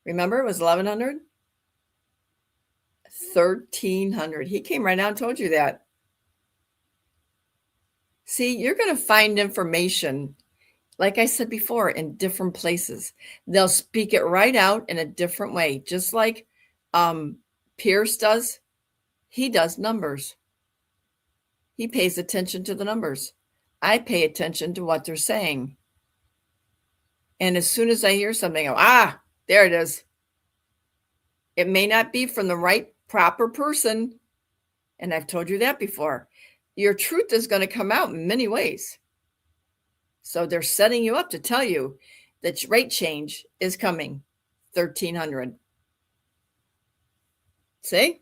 Remember, it was 1,100? 1,300. He came right out and told you that. See, you're going to find information, like I said before, in different places. They'll speak it right out in a different way, just like Pierce does. He does numbers. He pays attention to the numbers. I pay attention to what they're saying. And as soon as I hear something, I go, there it is. It may not be from the right, proper person. And I've told you that before. Your truth is going to come out in many ways. So they're setting you up to tell you that rate change is coming. 1,300. See?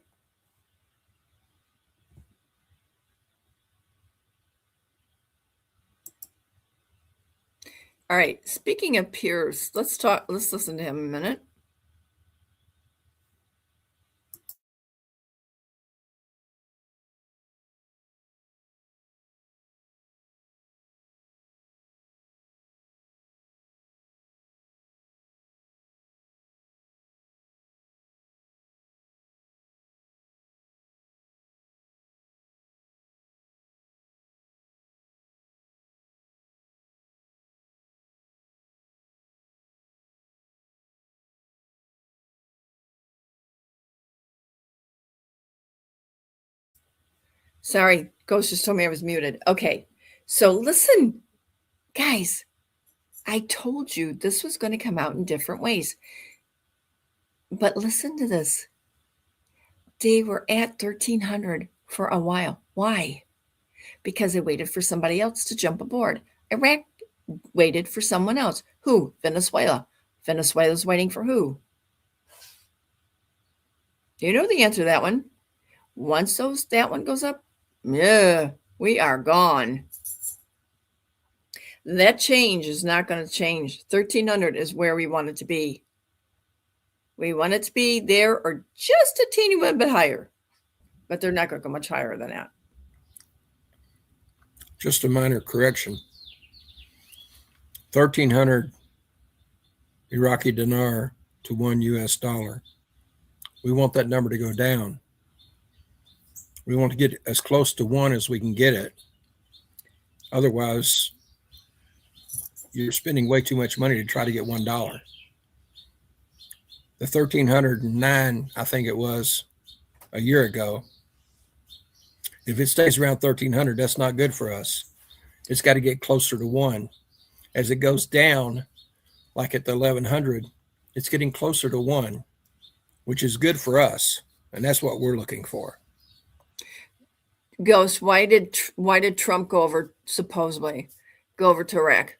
All right. Speaking of Pierce, let's listen to him a minute. Sorry, Ghost just told me I was muted. Okay. So listen, guys, I told you this was going to come out in different ways. But listen to this. They were at 1,300 for a while. Why? Because they waited for somebody else to jump aboard. Iraq waited for someone else. Who? Venezuela. Venezuela's waiting for who? You know the answer to that one. Once that one goes up, yeah, we are gone. That change is not going to change. 1,300 is where we want it to be. We want it to be there or just a teeny bit higher. But they're not going to go much higher than that. Just a minor correction. 1,300 Iraqi dinar to $1 US. We want that number to go down. We want to get as close to 1 as we can get it. Otherwise, you're spending way too much money to try to get $1. The 1,309, I think it was a year ago. If it stays around 1,300, that's not good for us. It's got to get closer to 1. As it goes down, like at the 1,100, it's getting closer to 1, which is good for us. And that's what we're looking for. Ghost, why did Trump supposedly go over to Iraq?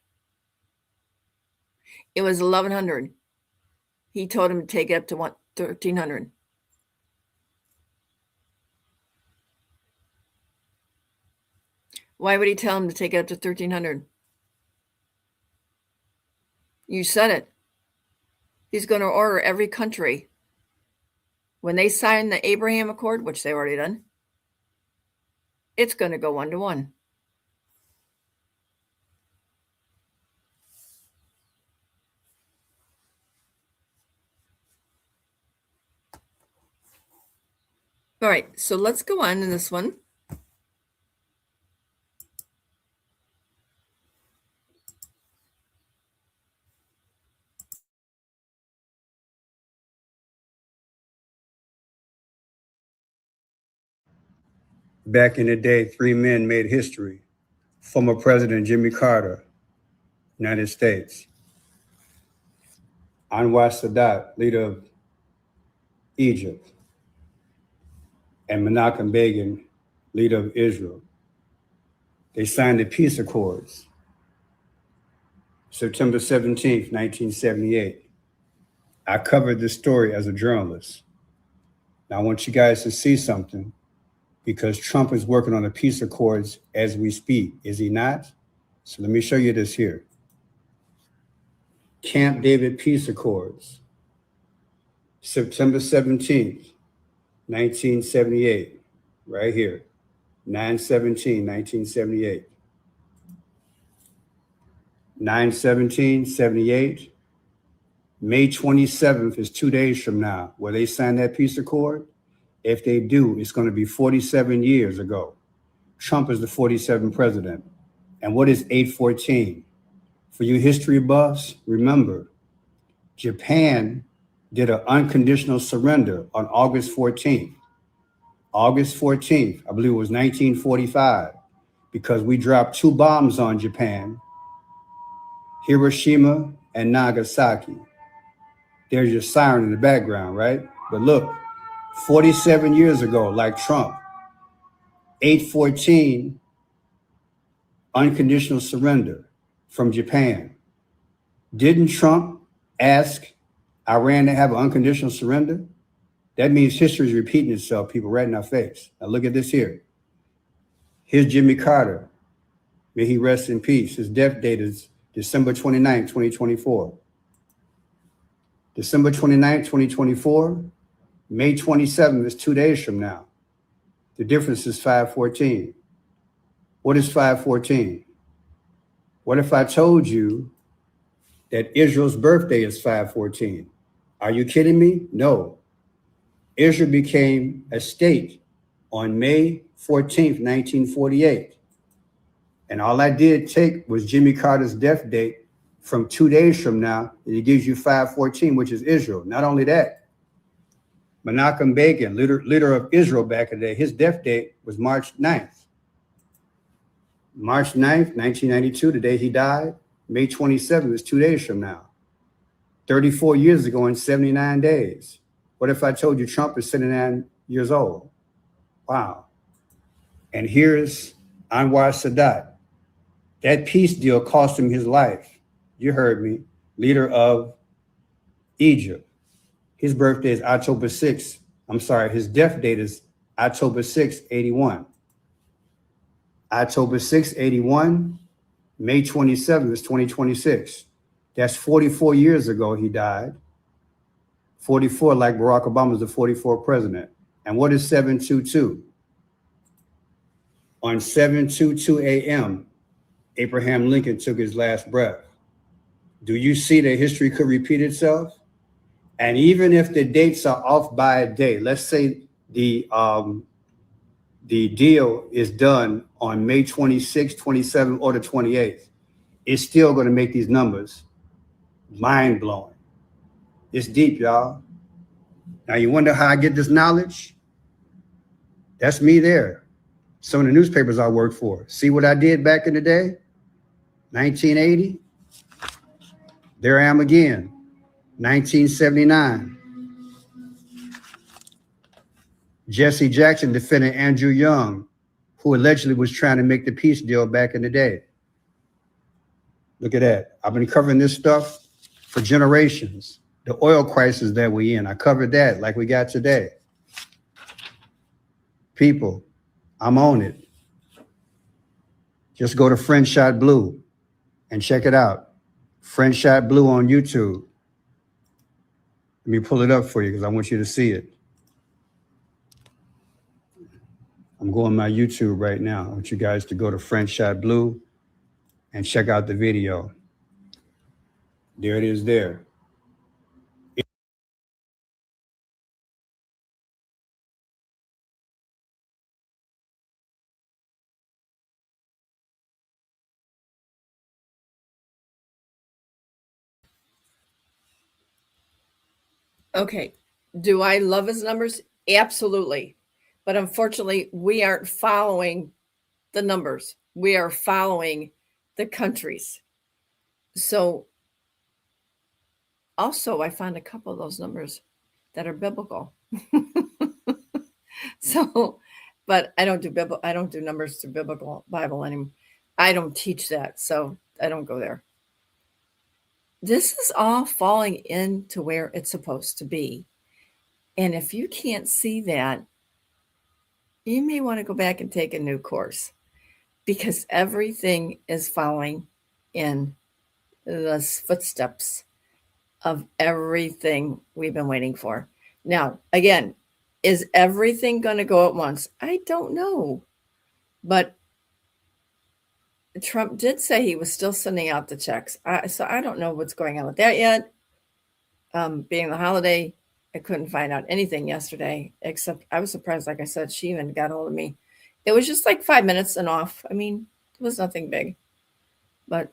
It was 1,100. He told him to take it up to 1,300. Why would he tell him to take it up to 1,300? You said it. He's going to order every country. When they sign the Abraham Accord, which they've already done, it's going to go 1 to 1. All right, so let's go on in this one. Back in the day, 3 men made history. Former President Jimmy Carter, United States. Anwar Sadat, leader of Egypt. And Menachem Begin, leader of Israel. They signed the peace accords. September 17th, 1978. I covered this story as a journalist. Now I want you guys to see something, because Trump is working on the peace accords as we speak, is he not? So let me show you this here. Camp David Peace Accords, September 17th, 1978, right here, 9/17, 1978. 9/17/78, May 27th is 2 days from now, where they sign that peace accord. If they do, it's going to be 47 years ago. Trump is the 47th president. And what is 8/14? For you history buffs, remember, Japan did an unconditional surrender on August 14th. August 14th, I believe it was 1945, because we dropped 2 bombs on Japan, Hiroshima and Nagasaki. There's your siren in the background, right? But look, 47 years ago, like Trump, 8/14, unconditional surrender from Japan. Didn't Trump ask Iran to have an unconditional surrender? That means history is repeating itself, people, right in our face. Now look at this here. Here's Jimmy Carter. May he rest in peace. His death date is December 29, 2024. December 29, 2024. May 27th is 2 days from now. The difference is 514. What is 514? What if I told you that Israel's birthday is 514? Are you kidding me? No. Israel became a state on May 14th, 1948. And all I did take was Jimmy Carter's death date from 2 days from now, and it gives you 514, which is Israel. Not only that, Menachem Begin, leader of Israel back in the day, his death date was March 9th. March 9th, 1992, the day he died. May 27th is 2 days from now. 34 years ago in 79 days. What if I told you Trump is 79 years old? Wow. And here's Anwar Sadat. That peace deal cost him his life. You heard me. Leader of Egypt. His birthday is October 6th. I'm sorry, his death date is October 6th, 81. October 6th, 81. May 27th is 2026. That's 44 years ago he died. 44, like Barack Obama is the 44th president. And what is 722? On 722 a.m., Abraham Lincoln took his last breath. Do you see that history could repeat itself? And even if the dates are off by a day, let's say the deal is done on May 26th, 27th, or the 28th, it's still going to make these numbers mind-blowing. It's deep, y'all. Now you wonder how I get this knowledge? That's me there. Some of the newspapers I worked for. See what I did back in the day? 1980. There I am again. 1979. Jesse Jackson defended Andrew Young, who allegedly was trying to make the peace deal back in the day. Look at that. I've been covering this stuff for generations. The oil crisis that we're in, I covered that like we got today. People, I'm on it. Just go to French Shot Blue and check it out. French Shot Blue on YouTube. Let me pull it up for you because I want you to see it. I'm going to my YouTube right now. I want you guys to go to French Shot Blue and check out the video. There it is there. Okay. Do I love his numbers? Absolutely. But unfortunately, we aren't following the numbers. We are following the countries. So also, I found a couple of those numbers that are biblical. So, but I don't do numbers through biblical Bible anymore. I don't teach that, so I don't go there. This is all falling into where it's supposed to be. And if you can't see that, you may want to go back and take a new course because everything is following in the footsteps of everything we've been waiting for. Now, again, is everything going to go at once? I don't know. But Trump did say he was still sending out the checks. So I don't know what's going on with that yet. Being the holiday, I couldn't find out anything yesterday, except I was surprised. Like I said, she even got hold of me. It was just like 5 minutes and off. I mean, it was nothing big. But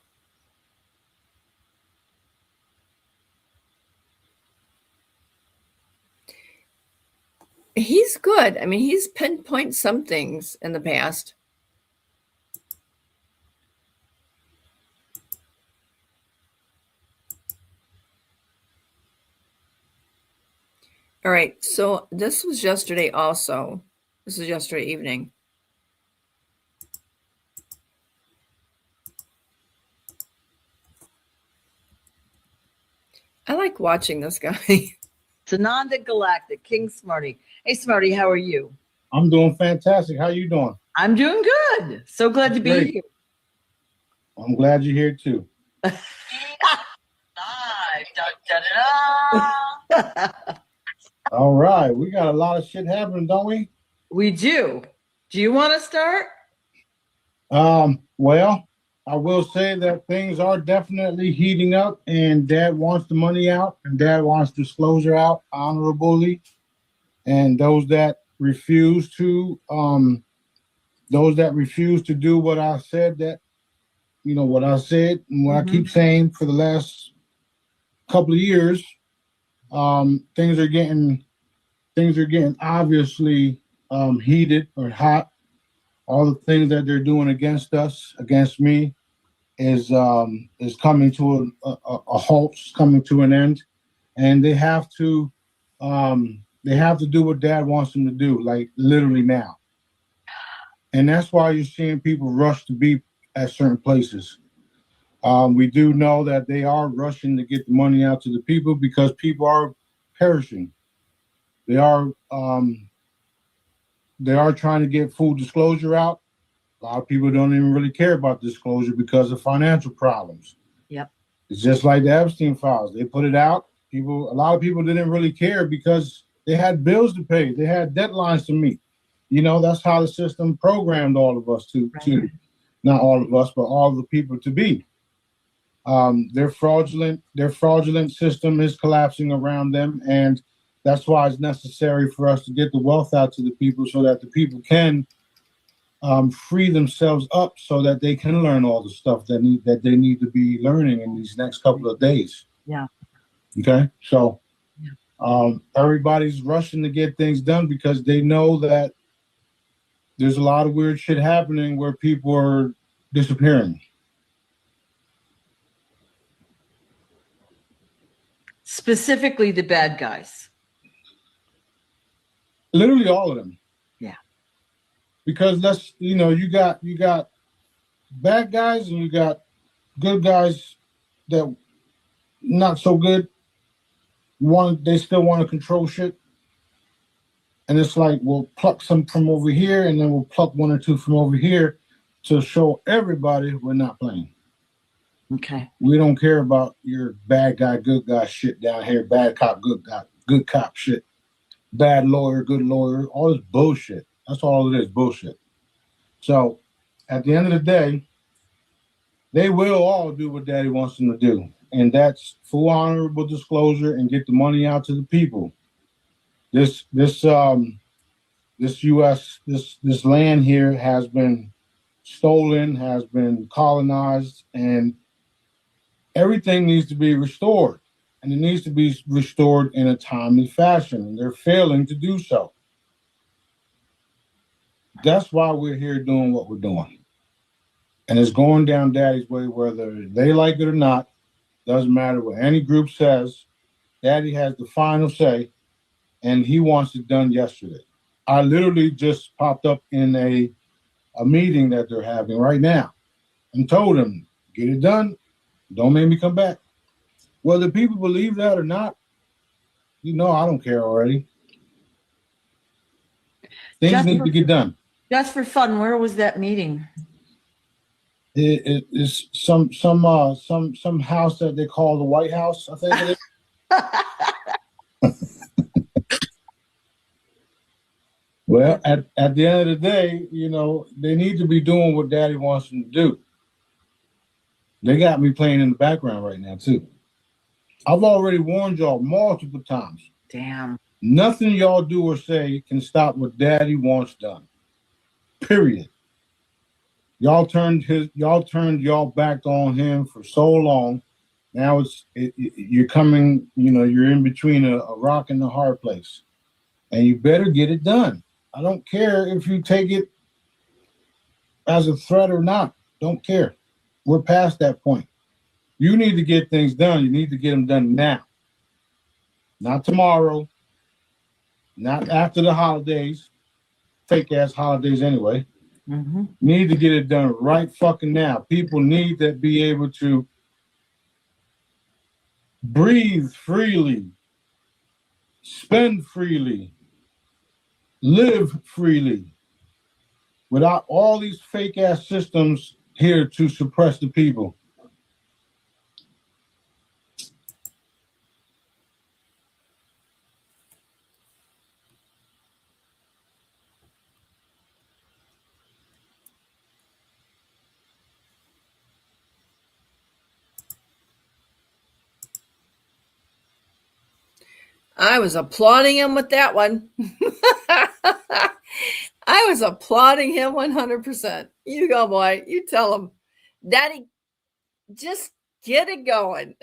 he's good. I mean, he's pinpointed some things in the past. All right, so this was yesterday also. This was yesterday evening. I like watching this guy. Sananda Galactic, King Smarty. Hey, Smarty, how are you? I'm doing fantastic. How you doing? I'm doing good. So glad to be Great. here. I'm glad you're here too. All right, we got a lot of shit happening, don't we? We do. Do you want to start? Well, I will say that things are definitely heating up, and Dad wants the money out, and Dad wants disclosure out honorably. And those that refuse to do what I said, that what I said and what I keep saying for the last couple of years, things are getting obviously heated or hot. All the things that they're doing against us, against me, is coming to a halt, coming to an end, and they have to do what Dad wants them to do, like literally now. And that's why you're seeing people rush to be at certain places. We do know that they are rushing to get the money out to the people because people are perishing. They are trying to get full disclosure out. A lot of people don't even really care about disclosure because of financial problems. Yep. It's just like the Epstein files. They put it out. A lot of people didn't really care because they had bills to pay. They had deadlines to meet. That's how the system programmed all of us to not all of us, but all of the people to be. Their fraudulent system is collapsing around them, and that's why it's necessary for us to get the wealth out to the people so that the people can free themselves up so that they can learn all the stuff that they need to be learning in these next couple of days. Yeah. Okay, so everybody's rushing to get things done because they know that there's a lot of weird shit happening where people are disappearing. Specifically the bad guys. Literally all of them. Yeah. Because you got bad guys and you got good guys that not so good. They still want to control shit. And it's like, we'll pluck some from over here and then we'll pluck one or two from over here to show everybody we're not playing. Okay. We don't care about your bad guy, good guy shit down here. Bad cop, good cop shit. Bad lawyer, good lawyer. All this bullshit. That's all it is, bullshit. So at the end of the day, they will all do what Daddy wants them to do. And that's full honorable disclosure and get the money out to the people. This land here has been stolen, has been colonized, and everything needs to be restored. And it needs to be restored in a timely fashion. And they're failing to do so. That's why we're here doing what we're doing. And it's going down Daddy's way, whether they like it or not. Doesn't matter what any group says. Daddy has the final say, and he wants it done yesterday. I literally just popped up in a meeting that they're having right now and told them, get it done. Don't make me come back. Whether people believe that or not, I don't care already. Things need to get done. Just for fun, where was that meeting? It is some house that they call the White House, I think it is. Well, at the end of the day, they need to be doing what Daddy wants them to do. They got me playing in the background right now, too. I've already warned y'all multiple times. Damn. Nothing y'all do or say can stop what Daddy wants done. Period. Y'all turned y'all back on him for so long. Now you're coming, you're in between a rock and a hard place. And you better get it done. I don't care if you take it as a threat or not. Don't care. We're past that point. You need to get things done. You need to get them done now. Not tomorrow. Not after the holidays. Fake ass holidays anyway. Mm-hmm. Need to get it done right fucking now. People need to be able to breathe freely, spend freely, live freely, without all these fake ass systems here to suppress the people. I was applauding him with that one. I was applauding him 100%. You go, boy. You tell him, Daddy, just get it going.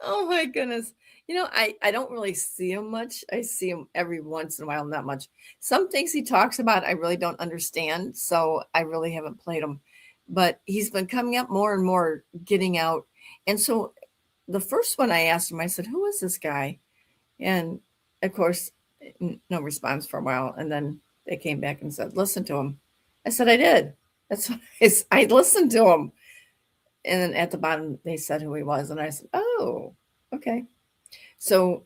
Oh my goodness. You know, I don't really see him much. I see him every once in a while, not much. Some things he talks about, I really don't understand. So I really haven't played him. But he's been coming up more and more, getting out. And so the first one I asked him, I said, who is this guy? And of course, no response for a while. And then they came back and said, listen to him. I said, I did. That's what I listened to him. And then at the bottom, they said who he was. And I said, oh, okay. So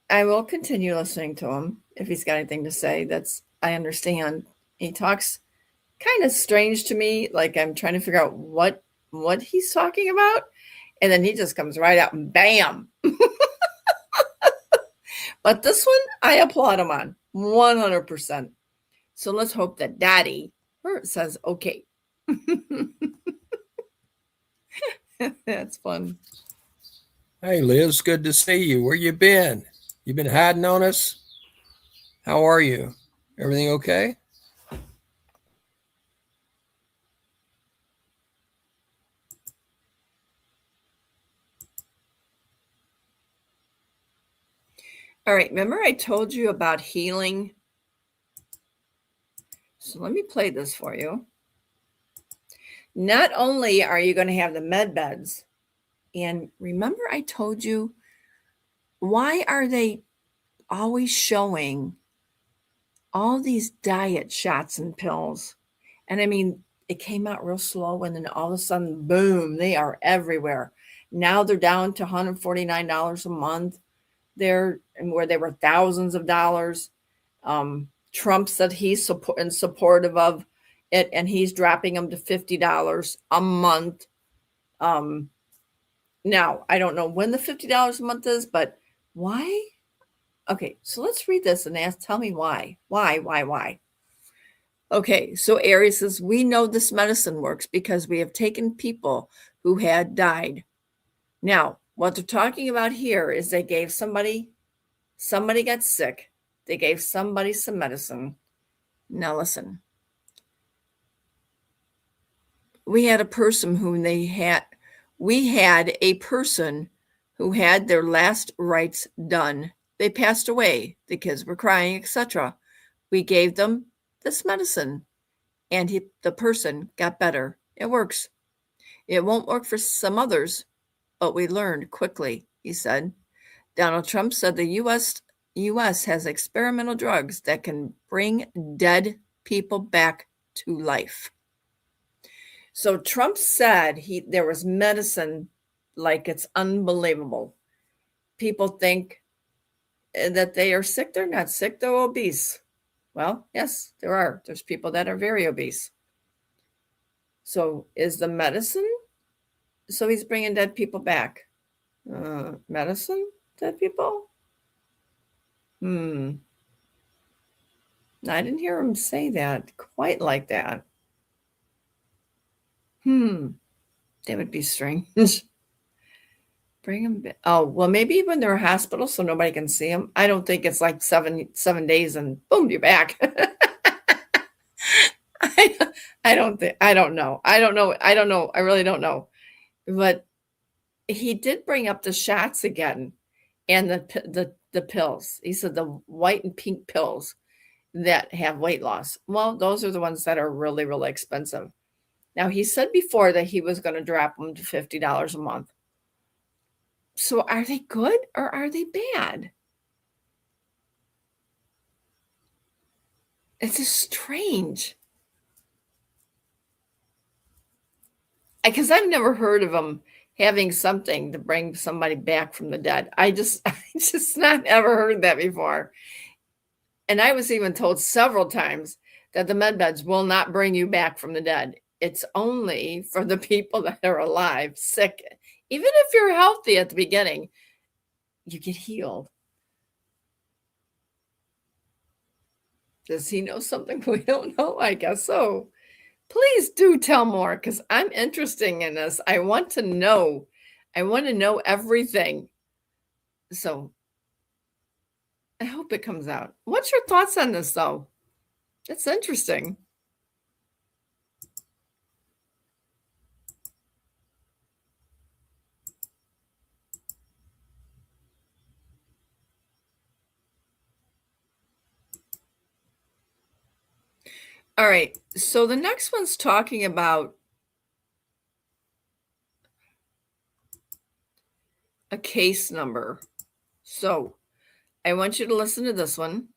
I will continue listening to him if he's got anything to say. I understand. He talks kind of strange to me. Like I'm trying to figure out what he's talking about. And then he just comes right out and bam. But this one, I applaud him on 100%. So let's hope that Daddy says, okay. That's fun. Hey, Liz, good to see you. Where you been? You been hiding on us? How are you? Everything okay? All right, remember I told you about healing? So let me play this for you. Not only are you going to have the med beds, and remember I told you, why are they always showing all these diet shots and pills? And I mean, it came out real slow and then all of a sudden, boom, they are everywhere. Now they're down to $149 a month. Where they were thousands of dollars. Trump said he's supportive of it, and he's dropping them to $50 a month. Now, I don't know when the $50 a month is, but why? Okay, so let's read this and tell me why. Why? Okay, so Aries says, we know this medicine works because we have taken people who had died. Now, what they're talking about here is they gave somebody got sick. They gave somebody some medicine. Now listen. We had a person who had their last rites done. They passed away. The kids were crying, etc. We gave them this medicine and the person got better. It works. It won't work for some others, but we learned quickly, he said. Donald Trump said the U.S. has experimental drugs that can bring dead people back to life. So Trump said there was medicine, like it's unbelievable. People think that they are sick. They're not sick. They're obese. Well, yes, there are. There's people that are very obese. So is the medicine? So he's bringing dead people back. Medicine? Dead people? I didn't hear him say that quite like that. That would be strange. Bring them back. Oh, well, maybe when they're in hospital so nobody can see them. I don't think it's like seven days and boom, you're back. I don't know. I really don't know. But he did bring up the shots again and the pills. He said the white and pink pills that have weight loss. Well, those are the ones that are really, really expensive. Now, he said before that he was going to drop them to $50 a month. So are they good or are they bad? It's just strange. Because I've never heard of him having something to bring somebody back from the dead. I just not ever heard that before. And I was even told several times that the med beds will not bring you back from the dead. It's only for the people that are alive, sick. Even if you're healthy at the beginning, you get healed. Does he know something we don't know? I guess so. Please do tell more, because I'm interested in this. I want to know. I want to know everything. So I hope it comes out. What's your thoughts on this, though? It's interesting. All right. So the next one's talking about a case number. So I want you to listen to this one.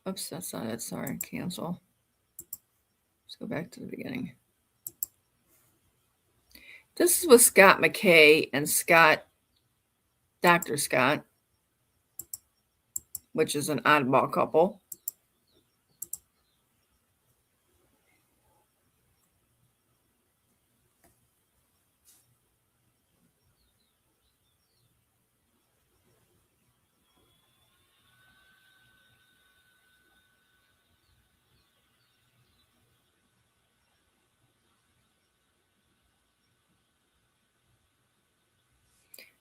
Oops, that's not it. Sorry, cancel. Let's go back to the beginning. This is with Scott McKay and Dr. Scott, which is an oddball couple.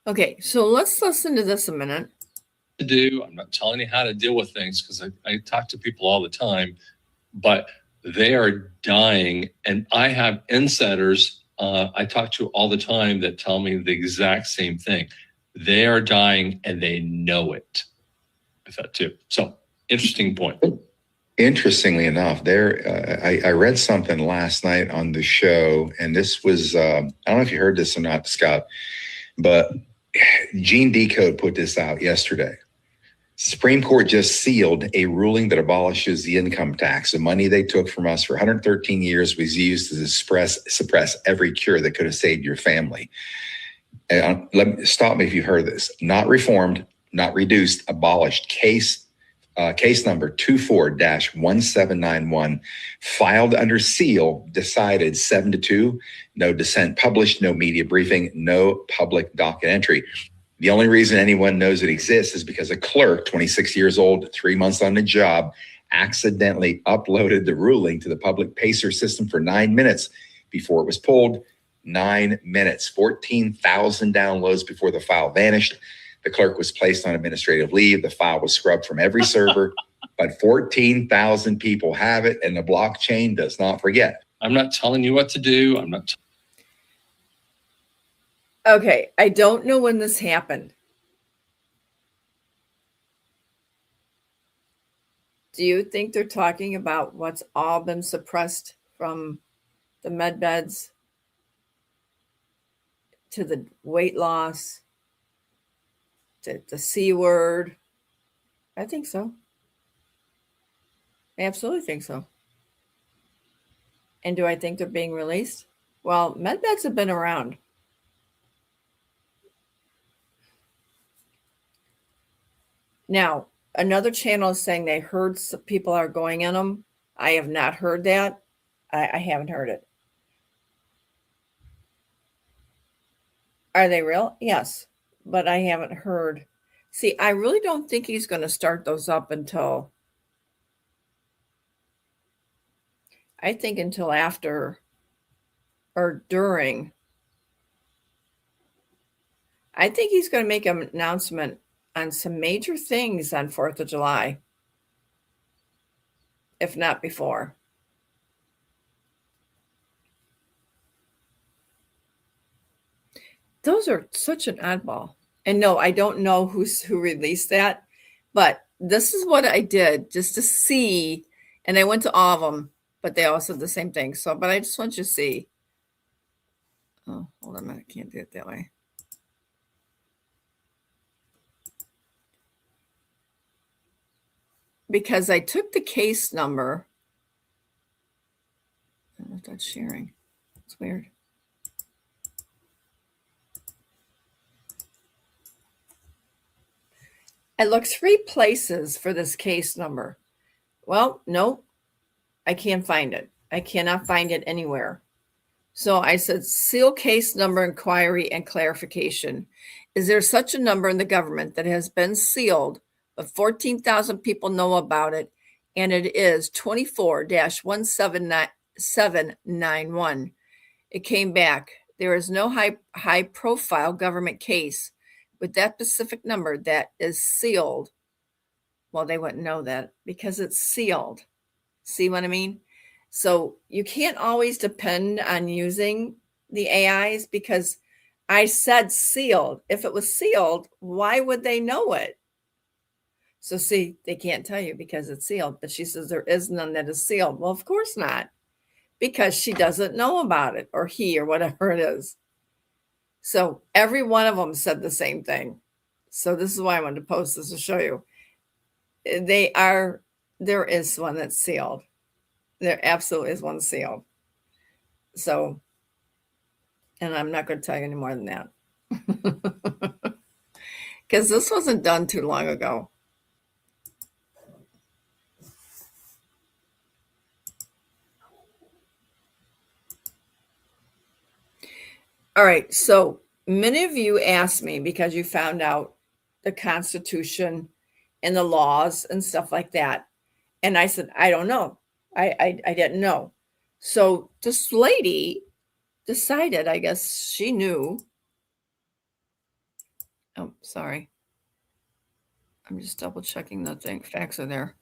Okay, so let's listen to this a minute. I'm not telling you how to deal with things, because I talk to people all the time, but they are dying, and I have insiders I talk to all the time that tell me the exact same thing. They are dying and they know it. I thought too. So interesting point. Interestingly enough, I read something last night on the show, and this was I don't know if you heard this or not, Scott, but Gene Decode put this out yesterday. Supreme Court just sealed a ruling that abolishes the income tax. The money they took from us for 113 years was used to suppress every cure that could have saved your family. Stop me if you've heard this. Not reformed, not reduced, abolished. Case number 24-1791, filed under seal, decided 7-2. No dissent published, no media briefing, no public docket entry. The only reason anyone knows it exists is because a clerk, 26 years old, 3 months on the job, accidentally uploaded the ruling to the public PACER system for 9 minutes before it was pulled. 9 minutes, 14,000 downloads before the file vanished. The clerk was placed on administrative leave. The file was scrubbed from every server, but 14,000 people have it, and the blockchain does not forget. I'm not telling you what to do. Okay, I don't know when this happened. Do you think they're talking about what's all been suppressed from the med beds to the weight loss to the C word? I think so. I absolutely think so. And do I think they're being released? Well, med beds have been around. Now, another channel is saying they heard some people are going in them. I have not heard that. I haven't heard it. Are they real? Yes, but I haven't heard. See, I really don't think he's going to start those up until, I think until after or during. I think he's going to make an announcement on some major things on 4th of July, if not before. Those are such an oddball. And no, I don't know who released that, but this is what I did just to see. And I went to all of them, but they all said the same thing. So, but I just want you to see. Oh, hold on a minute. I can't do it that way. Because I took the case number. if that's sharing. It's weird. I looked 3 places for this case number. Well, nope, I can't find it. I cannot find it anywhere. So I said, seal case number inquiry and clarification. Is there such a number in the government that has been sealed, but 14,000 people know about it, and it is 24-17791? It came back. There is no high profile government case with that specific number that is sealed. Well, they wouldn't know that because it's sealed. See what I mean? So you can't always depend on using the AIs because I said sealed. If it was sealed, why would they know it? So see, they can't tell you because it's sealed, but she says there is none that is sealed. Well, of course not, because she doesn't know about it, or he, or whatever it is. So every one of them said the same thing. So this is why I wanted to post this to show you. There is one that's sealed. There absolutely is one sealed. So, and I'm not going to tell you any more than that. Because this wasn't done too long ago. All right, so many of you asked me because you found out the Constitution and the laws and stuff like that. And I said, I don't know. I didn't know. So this lady decided, I guess she knew. Oh, sorry. I'm just double checking the thing. Facts are there.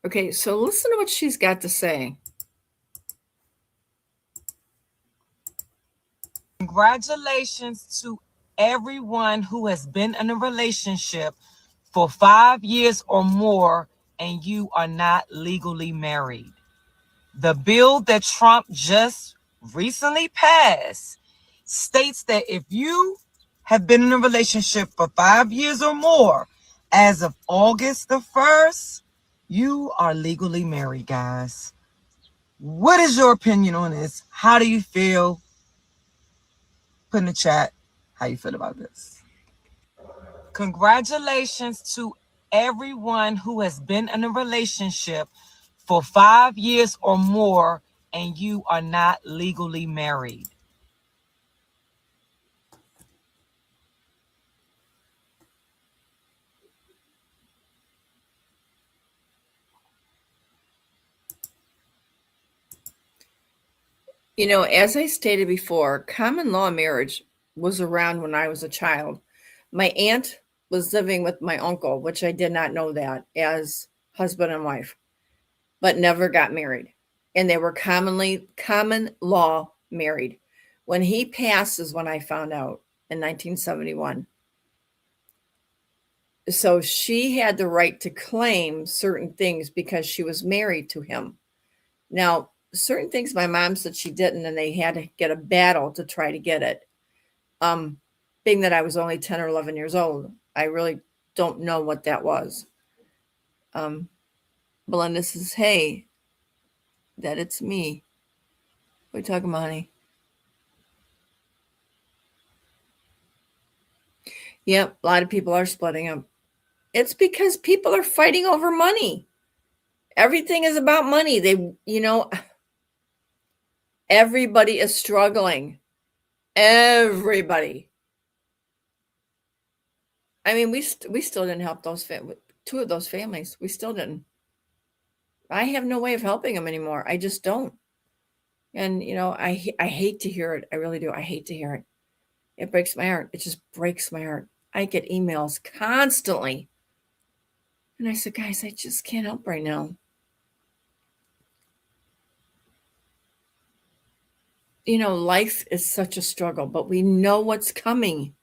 Okay, so listen to what she's got to say. Congratulations to everyone who has been in a relationship for 5 years or more and you are not legally married. The bill that Trump just recently passed states that if you have been in a relationship for 5 years or more, as of August the 1st, you are legally married, guys. What is your opinion on this? How do you feel? Put in the chat how you feel about this. Congratulations to everyone who has been in a relationship for 5 years or more and you are not legally married. You know, as I stated before, common law marriage was around when I was a child. My aunt was living with my uncle, which I did not know that, as husband and wife, but never got married. And they were common law married. When he passed is when I found out in 1971. So she had the right to claim certain things because she was married to him. Now, certain things my mom said she didn't, and they had to get a battle to try to get it. Being that I was only 10 or 11 years old, I really don't know what that was. Belinda says, hey, that it's me. What are you talking about, honey? Yep, a lot of people are splitting up. It's because people are fighting over money. Everything is about money. Everybody is struggling. Everybody. I mean, we still didn't help those two of those families. We still didn't. I have no way of helping them anymore. I just don't. And I hate to hear it. I really do. I hate to hear it. It breaks my heart. It just breaks my heart. I get emails constantly. And I said, guys, I just can't help right now. Life is such a struggle, but we know what's coming.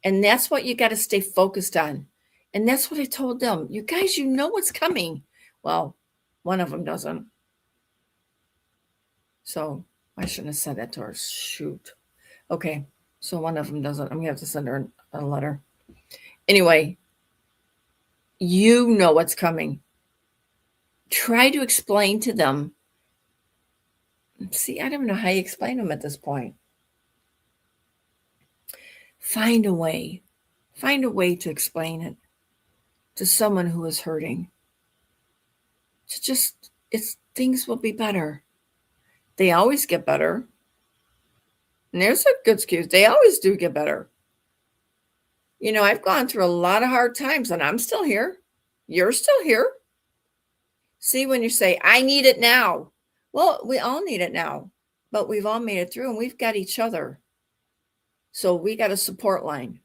And that's what you got to stay focused on. And that's what I told them. You guys, you know what's coming. Well, one of them doesn't. So I shouldn't have said that to her. Shoot. Okay. So one of them doesn't. I'm going to have to send her a letter. Anyway, you know what's coming. Try to explain to them See, I don't know how you explain them at this point. Find a way to explain it to someone who is hurting. Things will be better. They always get better. And there's a good excuse. They always do get better. You know, I've gone through a lot of hard times and I'm still here. You're still here. See, when you say, I need it now. Well, we all need it now, but we've all made it through and we've got each other. So we got a support line.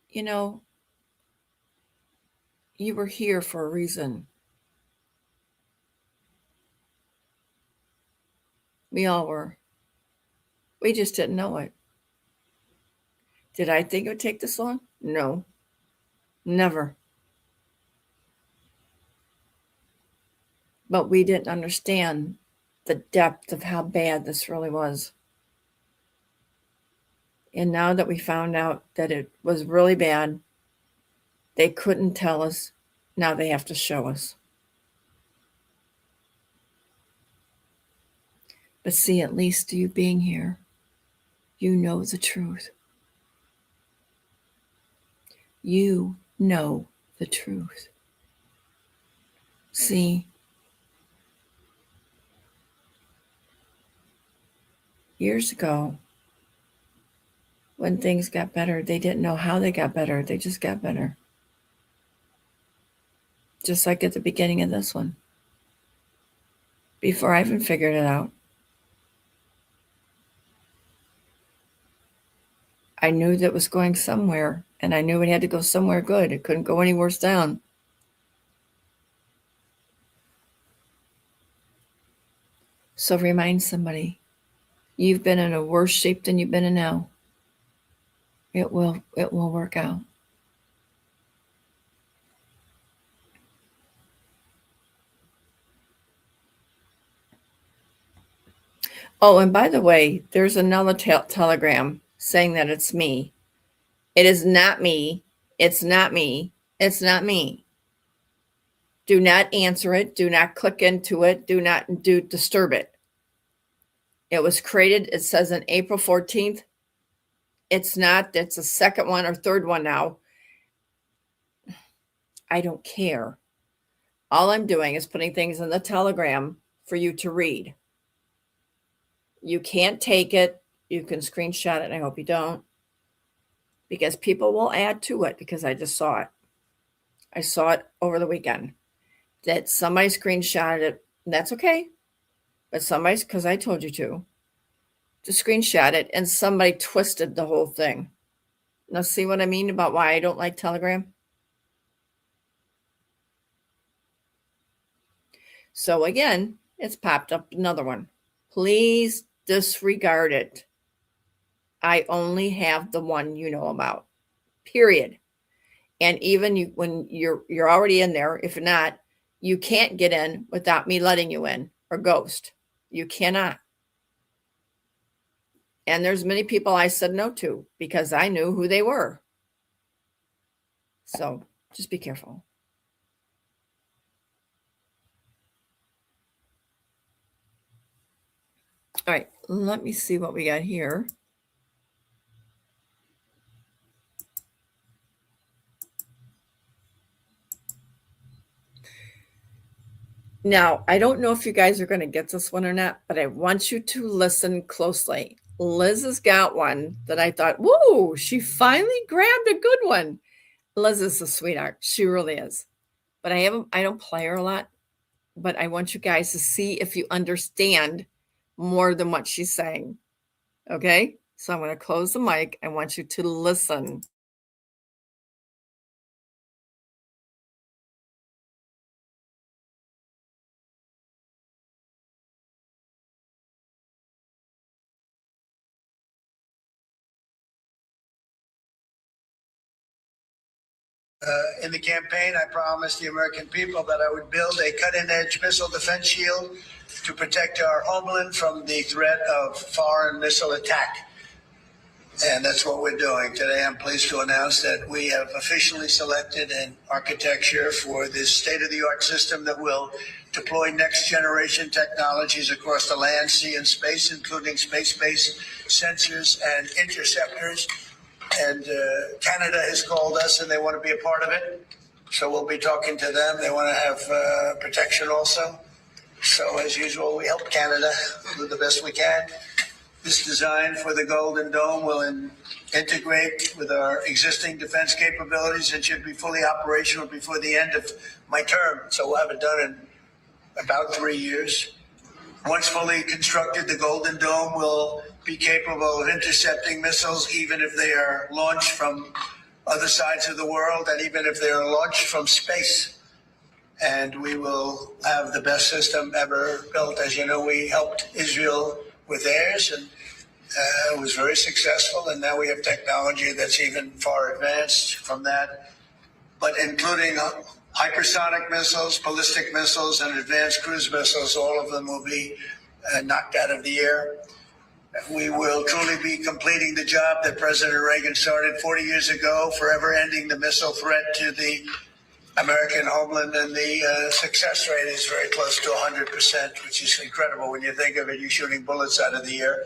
You know, you were here for a reason. We all were. We just didn't know it. Did I think it would take this long? No, never. But we didn't understand the depth of how bad this really was. And now that we found out that it was really bad, they couldn't tell us. Now they have to show us. But see, at least you being here, you know the truth. You know the truth. See, years ago, when things got better, they didn't know how they got better. They just got better. Just like at the beginning of this one. Before I even figured it out. I knew that it was going somewhere, and I knew it had to go somewhere good. It couldn't go any worse down. So remind somebody, you've been in a worse shape than you've been in now. It will work out. Oh, and by the way, there's another telegram saying that it's me. It is not me. It's not me. It's not me. Do not answer it. Do not click into it. Do not disturb it. It was created, it says on April 14th. It's not. It's the second one or third one now. I don't care. All I'm doing is putting things in the telegram for you to read. You can't take it. You can screenshot it, and I hope you don't. Because people will add to it because I just saw it. I saw it over the weekend. That somebody screenshotted it. And that's okay. But somebody's, because I told you to screenshot it, and somebody twisted the whole thing. Now see what I mean about why I don't like Telegram? So again, it's popped up another one. Please disregard it. I only have the one you know about, period. And even when you're already in there, if not, you can't get in without me letting you in, or ghost. You cannot. And there's many people I said no to because I knew who they were. So just be careful. All right, let me see what we got here. Now, I don't know if you guys are going to get this one or not, but I want you to listen closely. Liz has got one that I thought, whoa, she finally grabbed a good one. Liz is a sweetheart. She really is. But I don't play her a lot, but I want you guys to see if you understand more than what she's saying. Okay? So I'm going to close the mic. I want you to listen. In the campaign, I promised the American people that I would build a cutting-edge missile defense shield to protect our homeland from the threat of foreign missile attack. And that's what we're doing. Today, I'm pleased to announce that we have officially selected an architecture for this state-of-the-art system that will deploy next-generation technologies across the land, sea, and space, including space-based sensors and interceptors. And Canada has called us, and they want to be a part of it. So we'll be talking to them. They want to have protection also. So as usual, we help Canada do the best we can. This design for the Golden Dome will integrate with our existing defense capabilities and should be fully operational before the end of my term. So we'll have it done in about 3 years. Once fully constructed, the Golden Dome will be capable of intercepting missiles even if they are launched from other sides of the world and even if they are launched from space. And we will have the best system ever built. As you know, we helped Israel with theirs, and it was very successful. And now we have technology that's even far advanced from that, but including hypersonic missiles, ballistic missiles, and advanced cruise missiles. All of them will be knocked out of the air. We will truly be completing the job that President Reagan started 40 years ago, forever ending the missile threat to the American homeland, and the success rate is very close to 100%, which is incredible when you think of it. You're shooting bullets out of the air.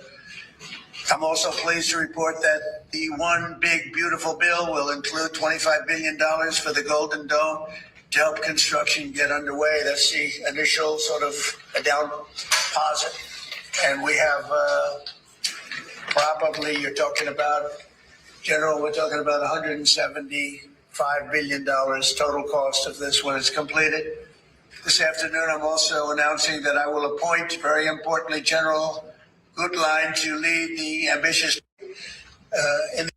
I'm also pleased to report that the one big, beautiful bill will include $25 billion for the Golden Dome to help construction get underway. That's the initial sort of a down deposit. And we have probably, you're talking about, General, we're talking about $175 billion total cost of this when it's completed. This afternoon, I'm also announcing that I will appoint, very importantly, General Gutlein to lead the ambitious in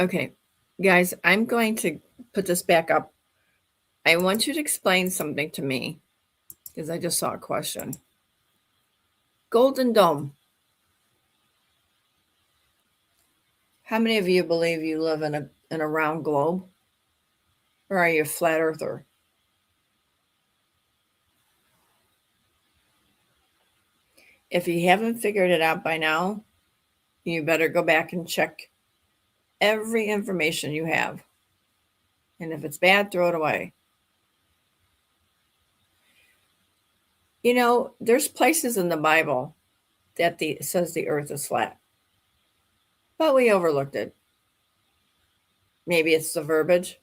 Okay, guys, I'm going to put this back up. I want you to explain something to me because I just saw a question. Golden Dome. How many of you believe you live in a round globe? Or are you a flat earther? If you haven't figured it out by now, you better go back and check every information you have. And if it's bad, throw it away. You know, there's places in the Bible that says the earth is flat. But we overlooked it. Maybe it's the verbiage,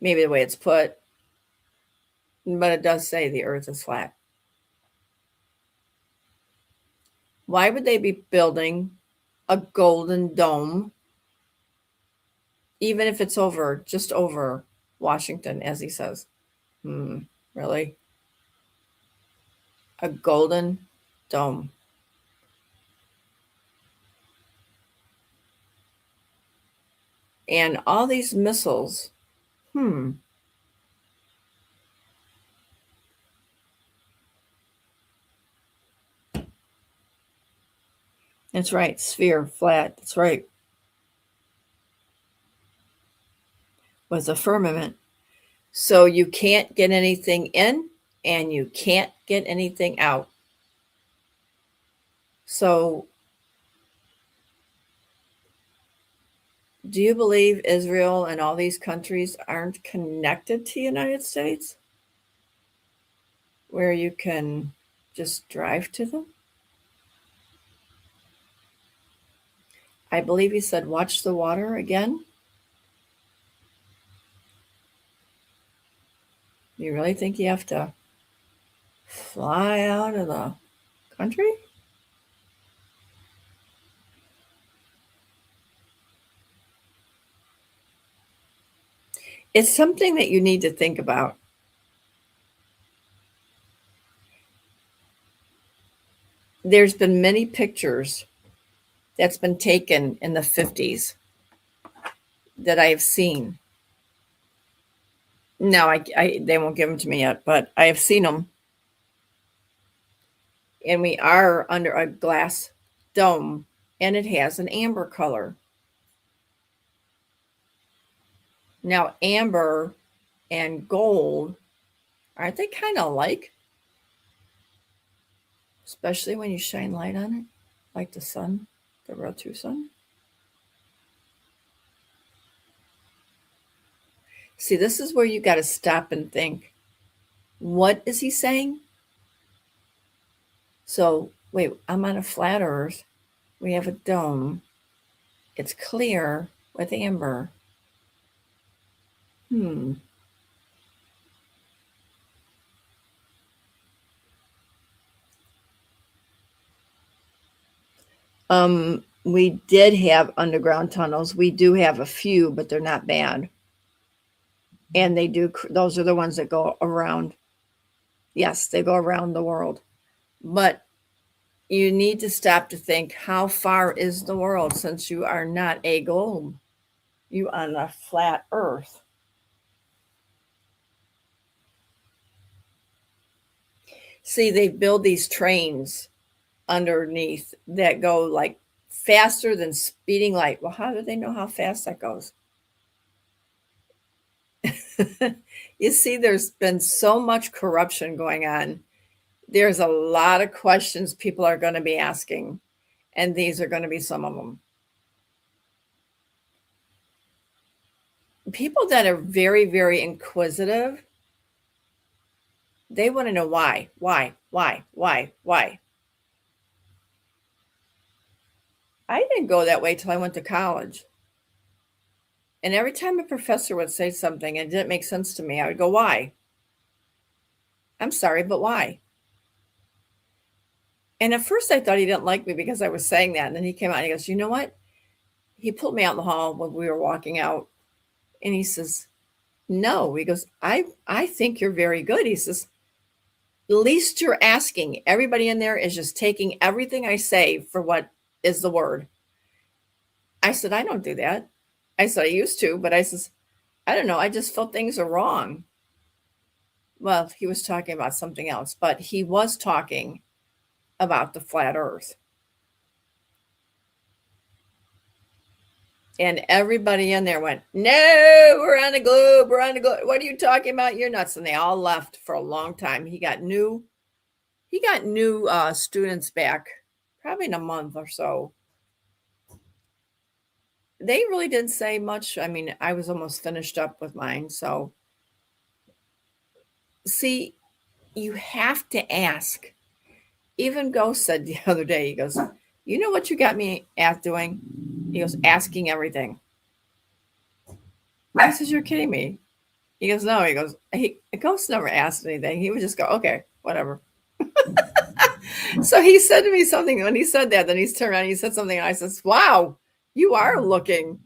maybe the way it's put, but it does say the earth is flat. Why would they be building a golden dome, even if it's just over Washington, as he says? Really? A golden dome. And all these missiles, That's right, sphere, flat, that's right. Was a firmament. So you can't get anything in and you can't get anything out. So do you believe Israel and all these countries aren't connected to the United States? Where you can just drive to them? I believe he said, watch the water again. You really think you have to fly out of the country? It's something that you need to think about. There's been many pictures that's been taken in the 50s that I have seen. No, they won't give them to me yet, but I have seen them. And we are under a glass dome, and it has an amber color. Now, amber and gold, aren't they kind of alike? Especially when you shine light on it, like the sun, the real true sun. See, this is where you got to stop and think. What is he saying? So, wait, I'm on a flat earth. We have a dome. It's clear with amber. We did have underground tunnels. We do have a few, but they're not bad. And they do, those are the ones that go around. Yes, they go around the world. But you need to stop to think, how far is the world, since you are not a globe? You are on a flat earth. See, they build these trains underneath that go like faster than speeding light. Well, how do they know how fast that goes? You see, there's been so much corruption going on. There's a lot of questions people are going to be asking, and these are going to be some of them. People that are very, very inquisitive, they want to know why. I didn't go that way till I went to college. And every time a professor would say something and it didn't make sense to me, I would go, why? I'm sorry, but why? And at first I thought he didn't like me because I was saying that. And then he came out and he goes, you know what? He pulled me out in the hall when we were walking out. And he says, no. He goes, I think you're very good. He says, at least you're asking. Everybody in there is just taking everything I say for what is the word. I said, I don't do that. I said, I used to, but I says, I don't know. I just felt things are wrong. Well, he was talking about something else, but he was talking about the flat earth. And everybody in there went, no, we're on the globe. We're on the globe. What are you talking about? You're nuts. And they all left for a long time. He got new students back probably in a month or so. They really didn't say much. I mean, I was almost finished up with mine. So, see, you have to ask. Even Ghost said the other day, he goes, you know what you got me at doing? He goes, asking everything. I says, you're kidding me. He goes, no. He goes, Ghost never asked anything. He would just go, okay, whatever. So he said to me something. When he said that, then he's turned around and he said something. And I says, wow, you are looking.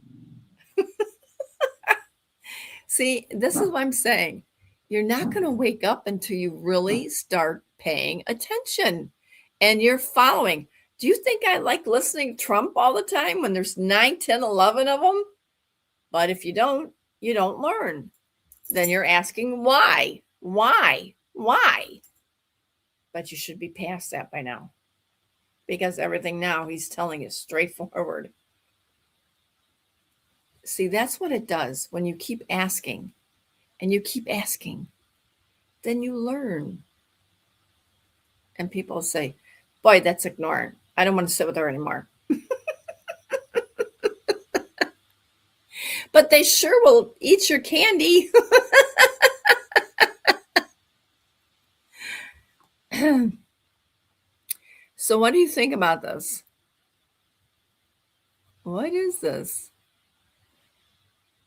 See, this is what I'm saying. You're not going to wake up until you really start paying attention and you're following. Do you think I like listening to Trump all the time when there's 9, 10, 11 of them? But if you don't learn. Then you're asking why? But you should be past that by now. Because everything now he's telling is straightforward. See, that's what it does when you keep asking and you keep asking. Then you learn. And people say, boy, that's ignoring. I don't want to sit with her anymore. But they sure will eat your candy. So what do you think about this? What is this?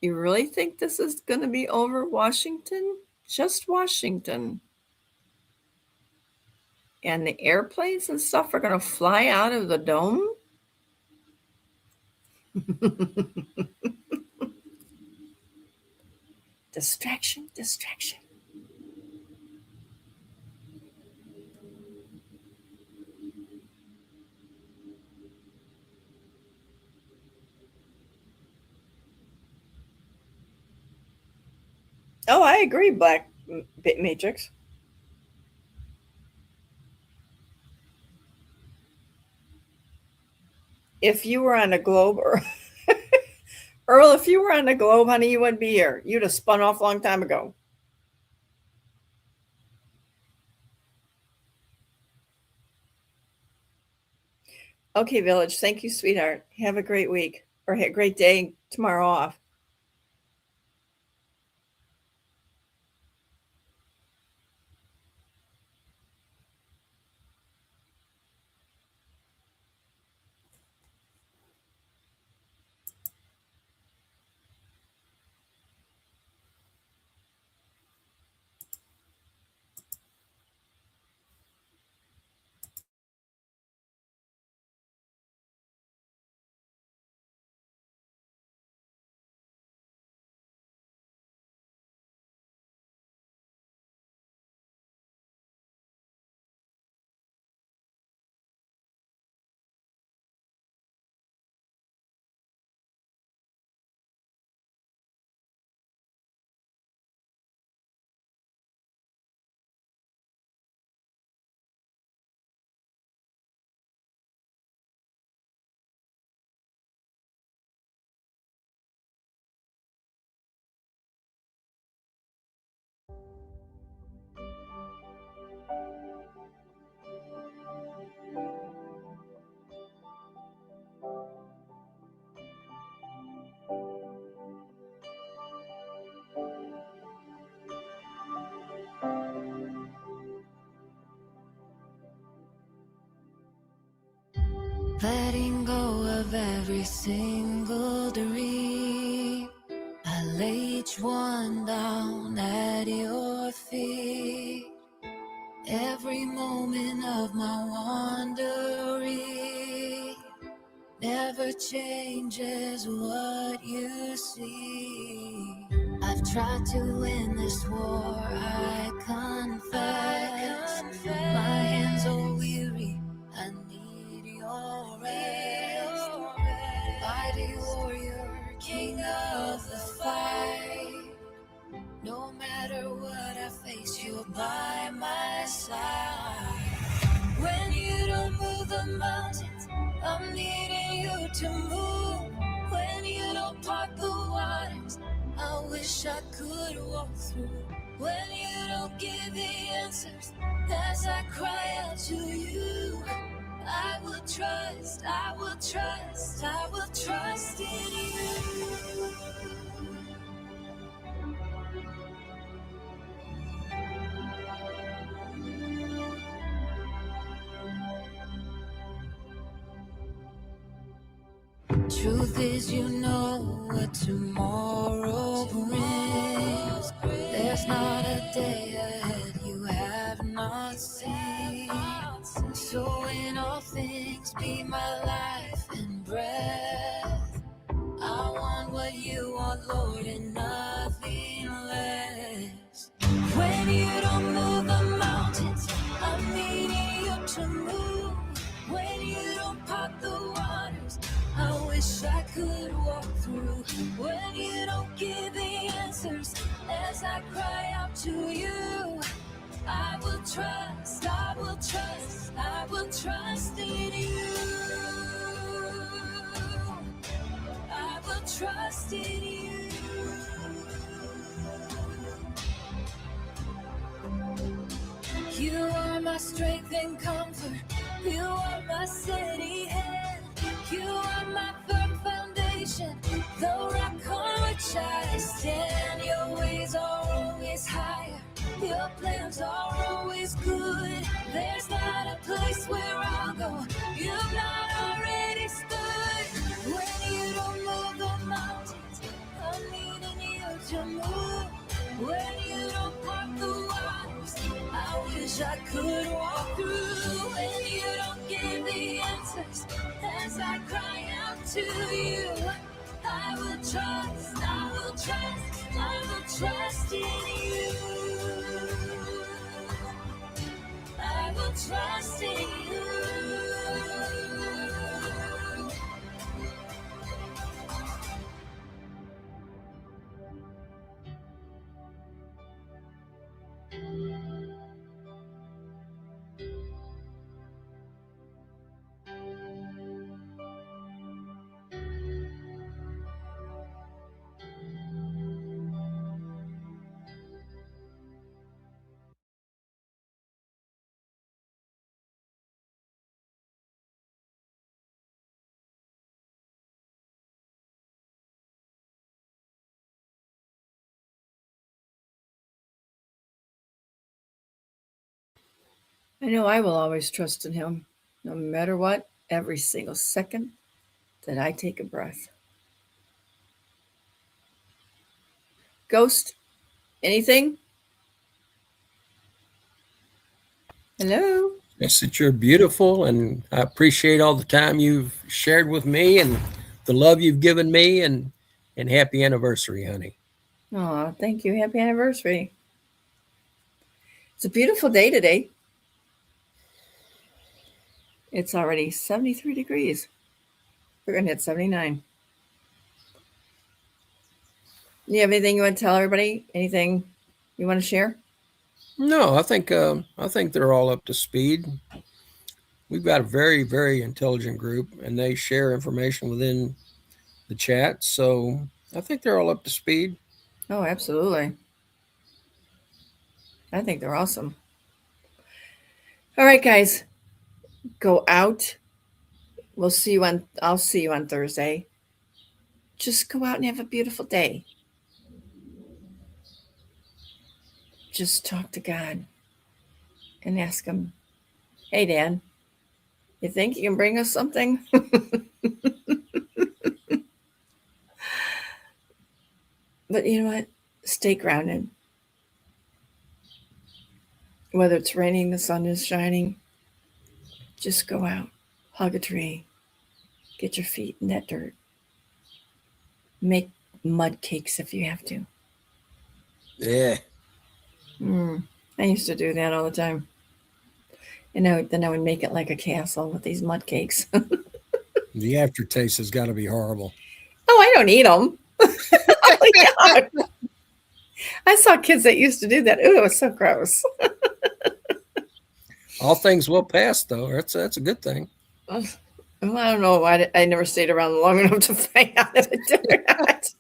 You really think this is going to be over Washington? Just Washington. And the airplanes and stuff are going to fly out of the dome? Distraction, distraction. Oh, I agree, Black Matrix. If you were on a globe, or Earl, if you were on the globe, honey, you wouldn't be here. You'd have spun off a long time ago. Okay, Village. Thank you, sweetheart. Have a great week, or a great day tomorrow off. Letting go of every single dream, I lay each one down at your feet. Every moment of my wandering never changes what you see. I've tried to win this war, I confess. My hands are weary, I need your rest. Mighty warrior, king of the fight. No matter what I face, you're by my side. When you don't move the mountains, I'm needing you to move. When you don't part the waters, I wish I could walk through. When you don't give the answers, as I cry out to you, I will trust, I will trust, I will trust in you. Truth is, you know what tomorrow brings. There's not a day ahead you have not seen. So in all things, be my life and breath. I want what you want, Lord, and nothing less. When you don't move the mountains, I'm needing you to move. When you don't part the waters, I wish I could walk through. When you don't give the answers, as I cry out to you, I will trust, I will trust, I will trust in you. I will trust in you. You are my strength and comfort. You are my steady hand. You are my firm foundation, the rock on which I stand. Your ways are always higher. Your plans are always good. There's not a place where I'll go you've not already stood. When you don't move the mountains, I'm needing you to move. When you don't part the waters, I wish I could walk through. trust as I cry out to you. I will trust, I will trust, I will trust in you. I will trust in you. I know I will always trust in him, no matter what, every single second that I take a breath. Ghost, anything? Hello? Yes, that you're beautiful, and I appreciate all the time you've shared with me and the love you've given me, and happy anniversary, honey. Oh, thank you. Happy anniversary. It's a beautiful day today. It's already 73 degrees. We're going to hit 79. You have anything you want to tell everybody? Anything you want to share? No, I think they're all up to speed. We've got a very, very intelligent group, and they share information within the chat. So I think they're all up to speed. Oh, absolutely. I think they're awesome. All right, guys, go out. I'll see you on Thursday. Just go out and have a beautiful day. Just talk to God and ask him, hey, Dad, you think you can bring us something? But you know what? Stay grounded. Whether it's raining, the sun is shining, just go out, hug a tree, get your feet in that dirt. Make mud cakes if you have to. Yeah. I used to do that all the time. And then I would make it like a castle with these mud cakes. The aftertaste has got to be horrible. Oh, I don't eat them. Oh my God. I saw kids that used to do that. Ooh, it was so gross. All things will pass, though. That's a good thing. Well, I don't know. I never stayed around long enough to find out if it did or not.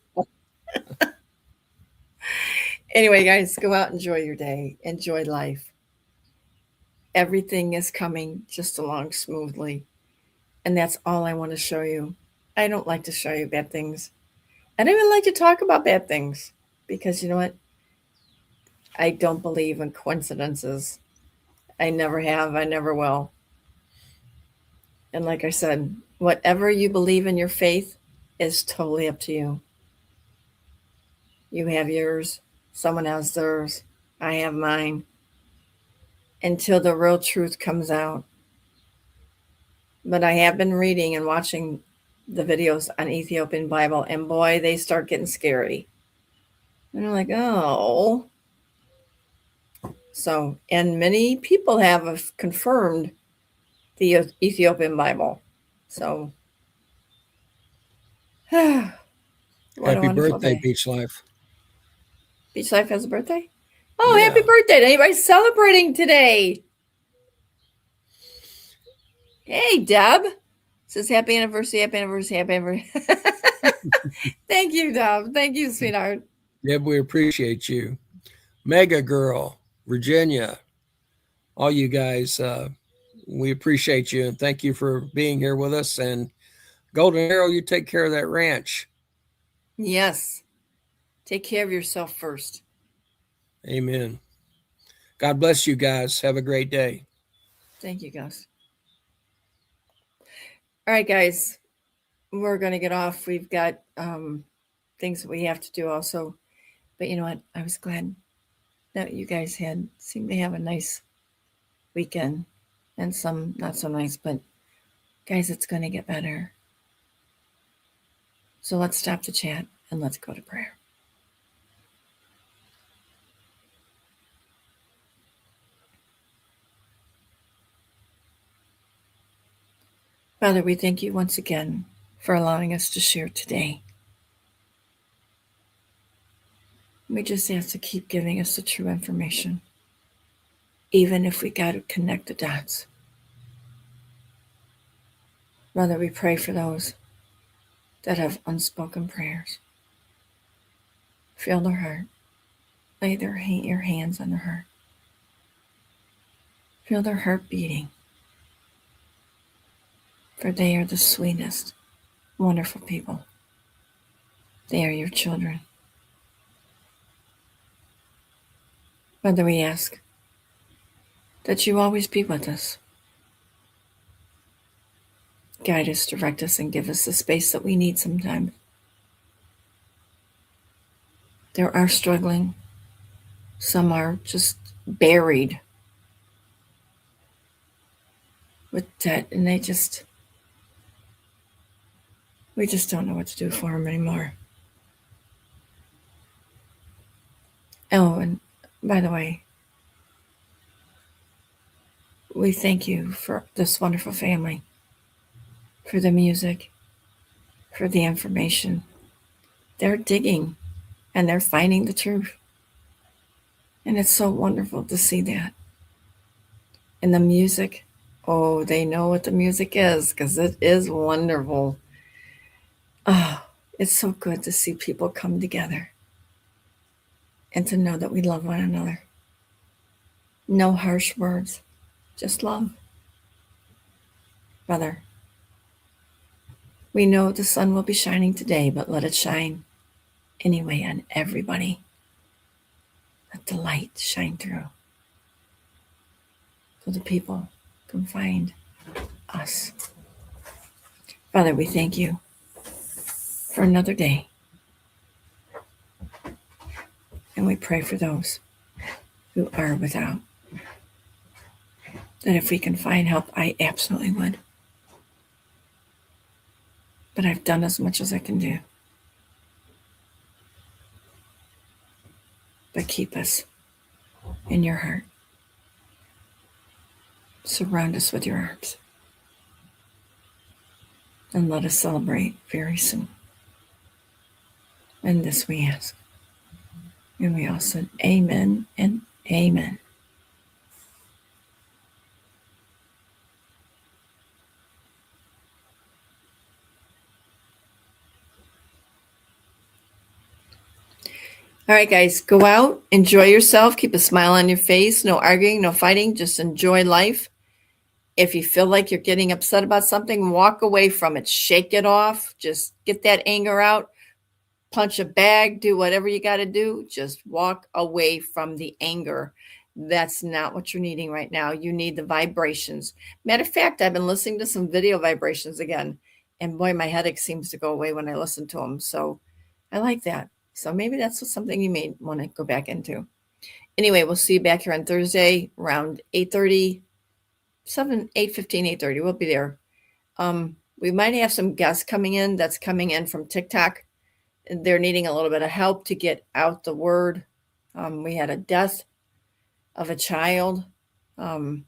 Anyway, guys, go out, enjoy your day, enjoy life. Everything is coming just along smoothly. And that's all I want to show you. I don't like to show you bad things. I don't even like to talk about bad things because you know what? I don't believe in coincidences. I never have. I never will. And like I said, whatever you believe in your faith is totally up to you. You have yours. Someone has theirs. I have mine. Until the real truth comes out. But I have been reading and watching the videos on Ethiopian Bible, and boy, they start getting scary. And I'm like, oh. So, and many people have confirmed the Ethiopian Bible. So, what a Happy wonderful birthday, day. Beach Life. Beach Life has a birthday? Oh, Yeah. happy birthday. Anybody celebrating today? Hey, Deb. Says happy anniversary, happy anniversary, happy anniversary. Thank you, Deb. Thank you, sweetheart. Deb, we appreciate you. Mega Girl, Virginia, all you guys, we appreciate you, and thank you for being here with us. And Golden Arrow, you take care of that ranch. Yes. Take care of yourself first. Amen. God bless you guys. Have a great day. Thank you, guys. All right, guys. We're going to get off. We've got things that we have to do also. But you know what? I was glad that you guys seemed to have a nice weekend and some not so nice, but Guys, it's going to get better. So let's stop the chat and let's go to prayer. Father, we thank you once again for allowing us to share today. We just ask to keep giving us the true information, even if we got to connect the dots. Father, we pray for those that have unspoken prayers. Feel their heart. Lay your hands on their heart. Feel their heart beating. For they are the sweetest, wonderful people. They are your children. Father, we ask that you always be with us. Guide us, direct us, and give us the space that we need sometimes. There are struggling. Some are just buried with debt, and we just don't know what to do for them anymore. Oh, and by the way, we thank you for this wonderful family, for the music, for the information. They're digging and they're finding the truth. And it's so wonderful to see that. And the music, oh, they know what the music is because it is wonderful. Oh, it's so good to see people come together and to know that we love one another. No harsh words, just love. Brother, we know the sun will be shining today, but let it shine anyway on everybody. Let the light shine through so the people can find us. Father, we thank you for another day. And we pray for those who are without. That if we can find help, I absolutely would. But I've done as much as I can do. But keep us in your heart. Surround us with your arms. And let us celebrate very soon. And this we ask. And we all said amen and amen. All right, guys, go out, enjoy yourself, keep a smile on your face, no arguing, no fighting, just enjoy life. If you feel like you're getting upset about something, walk away from it, shake it off, just get that anger out, punch a bag, do whatever you got to do, just walk away from the anger. That's not what you're needing right now. You need the vibrations. Matter of fact, I've been listening to some video vibrations again, and boy, my headache seems to go away when I listen to them. So I like that. So maybe that's something you may want to go back into. Anyway, we'll see you back here on Thursday around 8:30, 8:15, 8:30. We'll be there. We might have some guests coming in. That's coming in from TikTok. They're needing a little bit of help to get out the word. We had a death of a child. And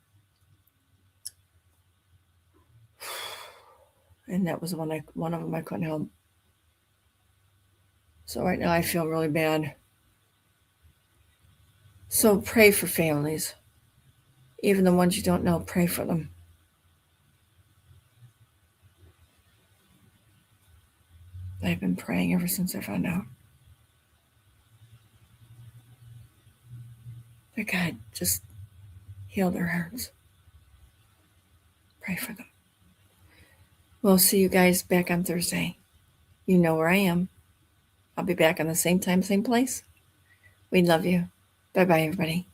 that was one of them I couldn't help. So right now I feel really bad. So pray for families. Even the ones you don't know, pray for them. I've been praying ever since I found out. That God just heal their hearts. Pray for them. We'll see you guys back on Thursday. You know where I am. I'll be back on the same time, same place. We love you. Bye-bye, everybody.